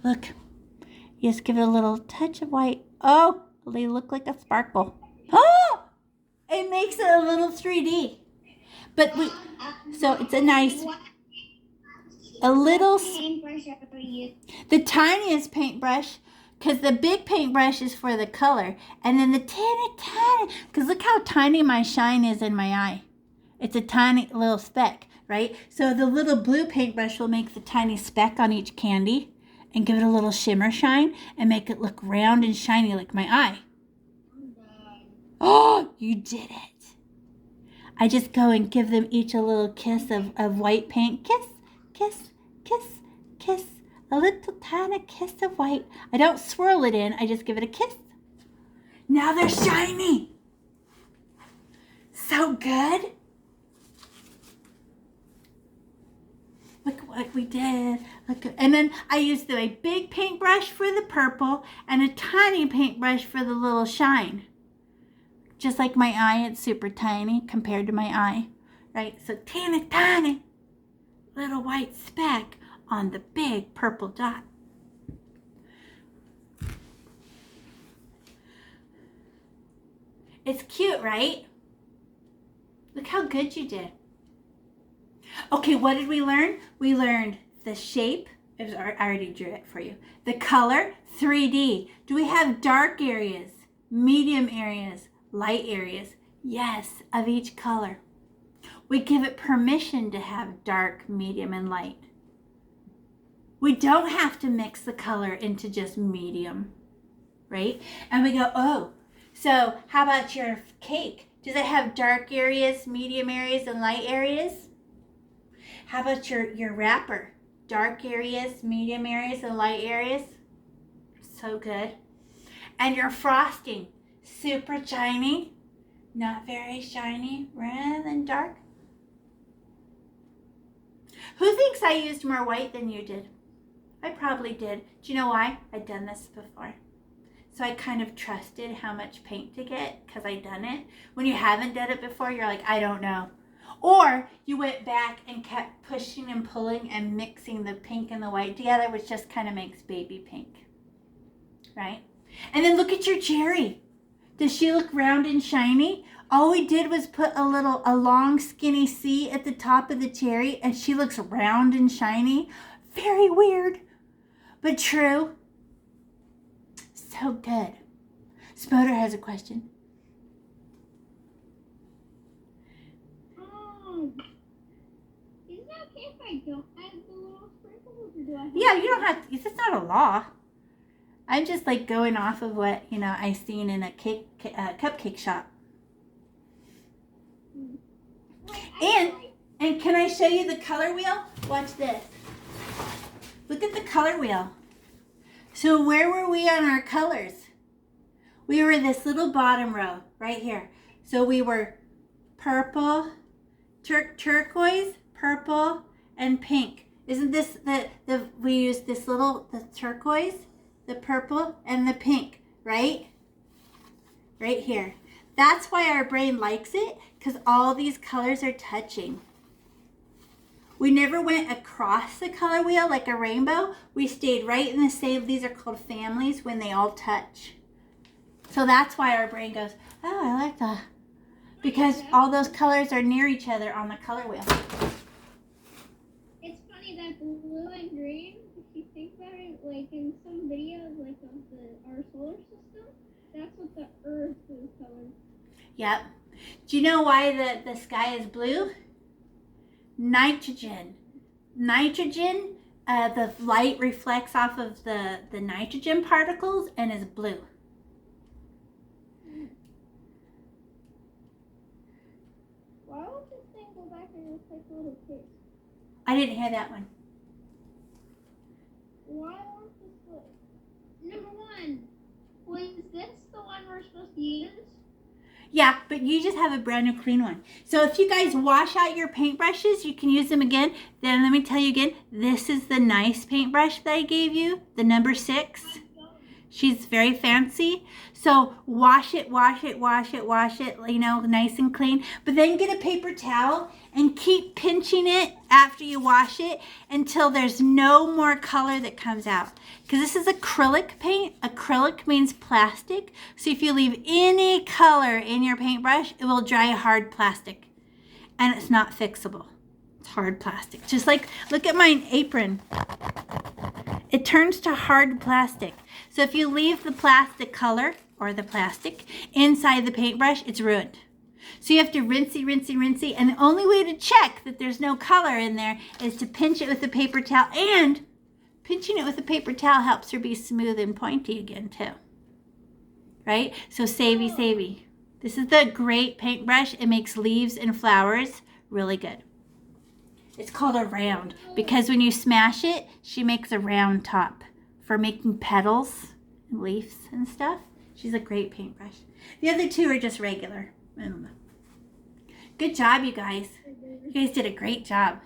Look. You just give it a little touch of white. Oh, they look like a sparkle. Oh! It makes it a little 3D. But so it's a nice, the tiniest paintbrush, because the big paintbrush is for the color. And then the tiny, because look how tiny my shine is in my eye. It's a tiny little speck, right? So the little blue paintbrush will make the tiny speck on each candy and give it a little shimmer shine and make it look round and shiny like my eye. Oh, you did it. I just go and give them each a little kiss of white paint. Kiss, kiss, kiss, kiss. A little tiny kiss of white. I don't swirl it in. I just give it a kiss. Now they're shiny. So good. Look what we did. Look, and then I used a big paintbrush for the purple and a tiny paintbrush for the little shine. Just like my eye, it's super tiny compared to my eye, right? So tiny little white speck on the big purple dot. It's cute, right? Look how good you did. Okay, what did we learn? We learned the shape. I already drew it for you. The color, 3D. Do we have dark areas, medium areas, light areas? Yes, of each color. We give it permission to have dark, medium, and light. We don't have to mix the color into just medium, right? And we go, oh, so how about your cake? Does it have dark areas, medium areas, and light areas? How about your wrapper? Dark areas, medium areas, and light areas? So good. And your frosting, super shiny, Not very shiny, rather than dark. Who thinks I used more white than you did? I probably did. Do you know why? I'd done this before. So I kind of trusted how much paint to get because I'd done it. When you haven't done it before, you're like, I don't know. Or you went back and kept pushing and pulling and mixing the pink and the white together, which just kind of makes baby pink, right? And then look at your cherry. Does she look round and shiny? All we did was put a long skinny C at the top of the cherry and she looks round and shiny. Very weird, but true. So good. Spoder has a question. Is it okay if I don't add the little sprinkles, or do I have Yeah, you don't have to. It's not a law. I'm just like going off of what, I seen in a cupcake shop. And can I show you the color wheel? Watch this. Look at the color wheel. So where were we on our colors? We were this little bottom row right here. So we were purple, turquoise, purple, and pink. Isn't this we used this the turquoise, the purple, and the pink, right? Right here. That's why our brain likes it, because all these colors are touching. We never went across the color wheel like a rainbow. We stayed right in the same, these are called families when they all touch. So that's why our brain goes, oh, I like that. Because all those colors are near each other on the color wheel. It's funny that blue and green, if you think about it, like in some videos like of our solar system, that's what the Earth is colored. Yep. Do you know why the sky is blue? Nitrogen. Nitrogen, the light reflects off of the nitrogen particles and is blue. Why would this thing go back and replace a little kid? I didn't hear that one. Why won't this work? Number one, was this the one we're supposed to use? Yeah, but you just have a brand new clean one. So if you guys wash out your paintbrushes, you can use them again. Then let me tell you again, this is the nice paintbrush that I gave you, the number 6. She's very fancy. So wash it, nice and clean. But then get a paper towel and keep pinching it after you wash it until there's no more color that comes out. Because this is acrylic paint. Acrylic means plastic. So if you leave any color in your paintbrush, it will dry hard plastic. And it's not fixable. It's hard plastic. Just like, look at my apron. It turns to hard plastic. So if you leave the plastic color or the plastic inside the paintbrush, it's ruined. So you have to rinse, and the only way to check that there's no color in there is to pinch it with a paper towel, and pinching it with a paper towel helps her be smooth and pointy again too. Right? So savey. This is the great paintbrush. It makes leaves and flowers really good. It's called a round because when you smash it, she makes a round top for making petals and leaves and stuff. She's a great paintbrush. The other two are just regular. I don't know. Good job, you guys. You guys did a great job.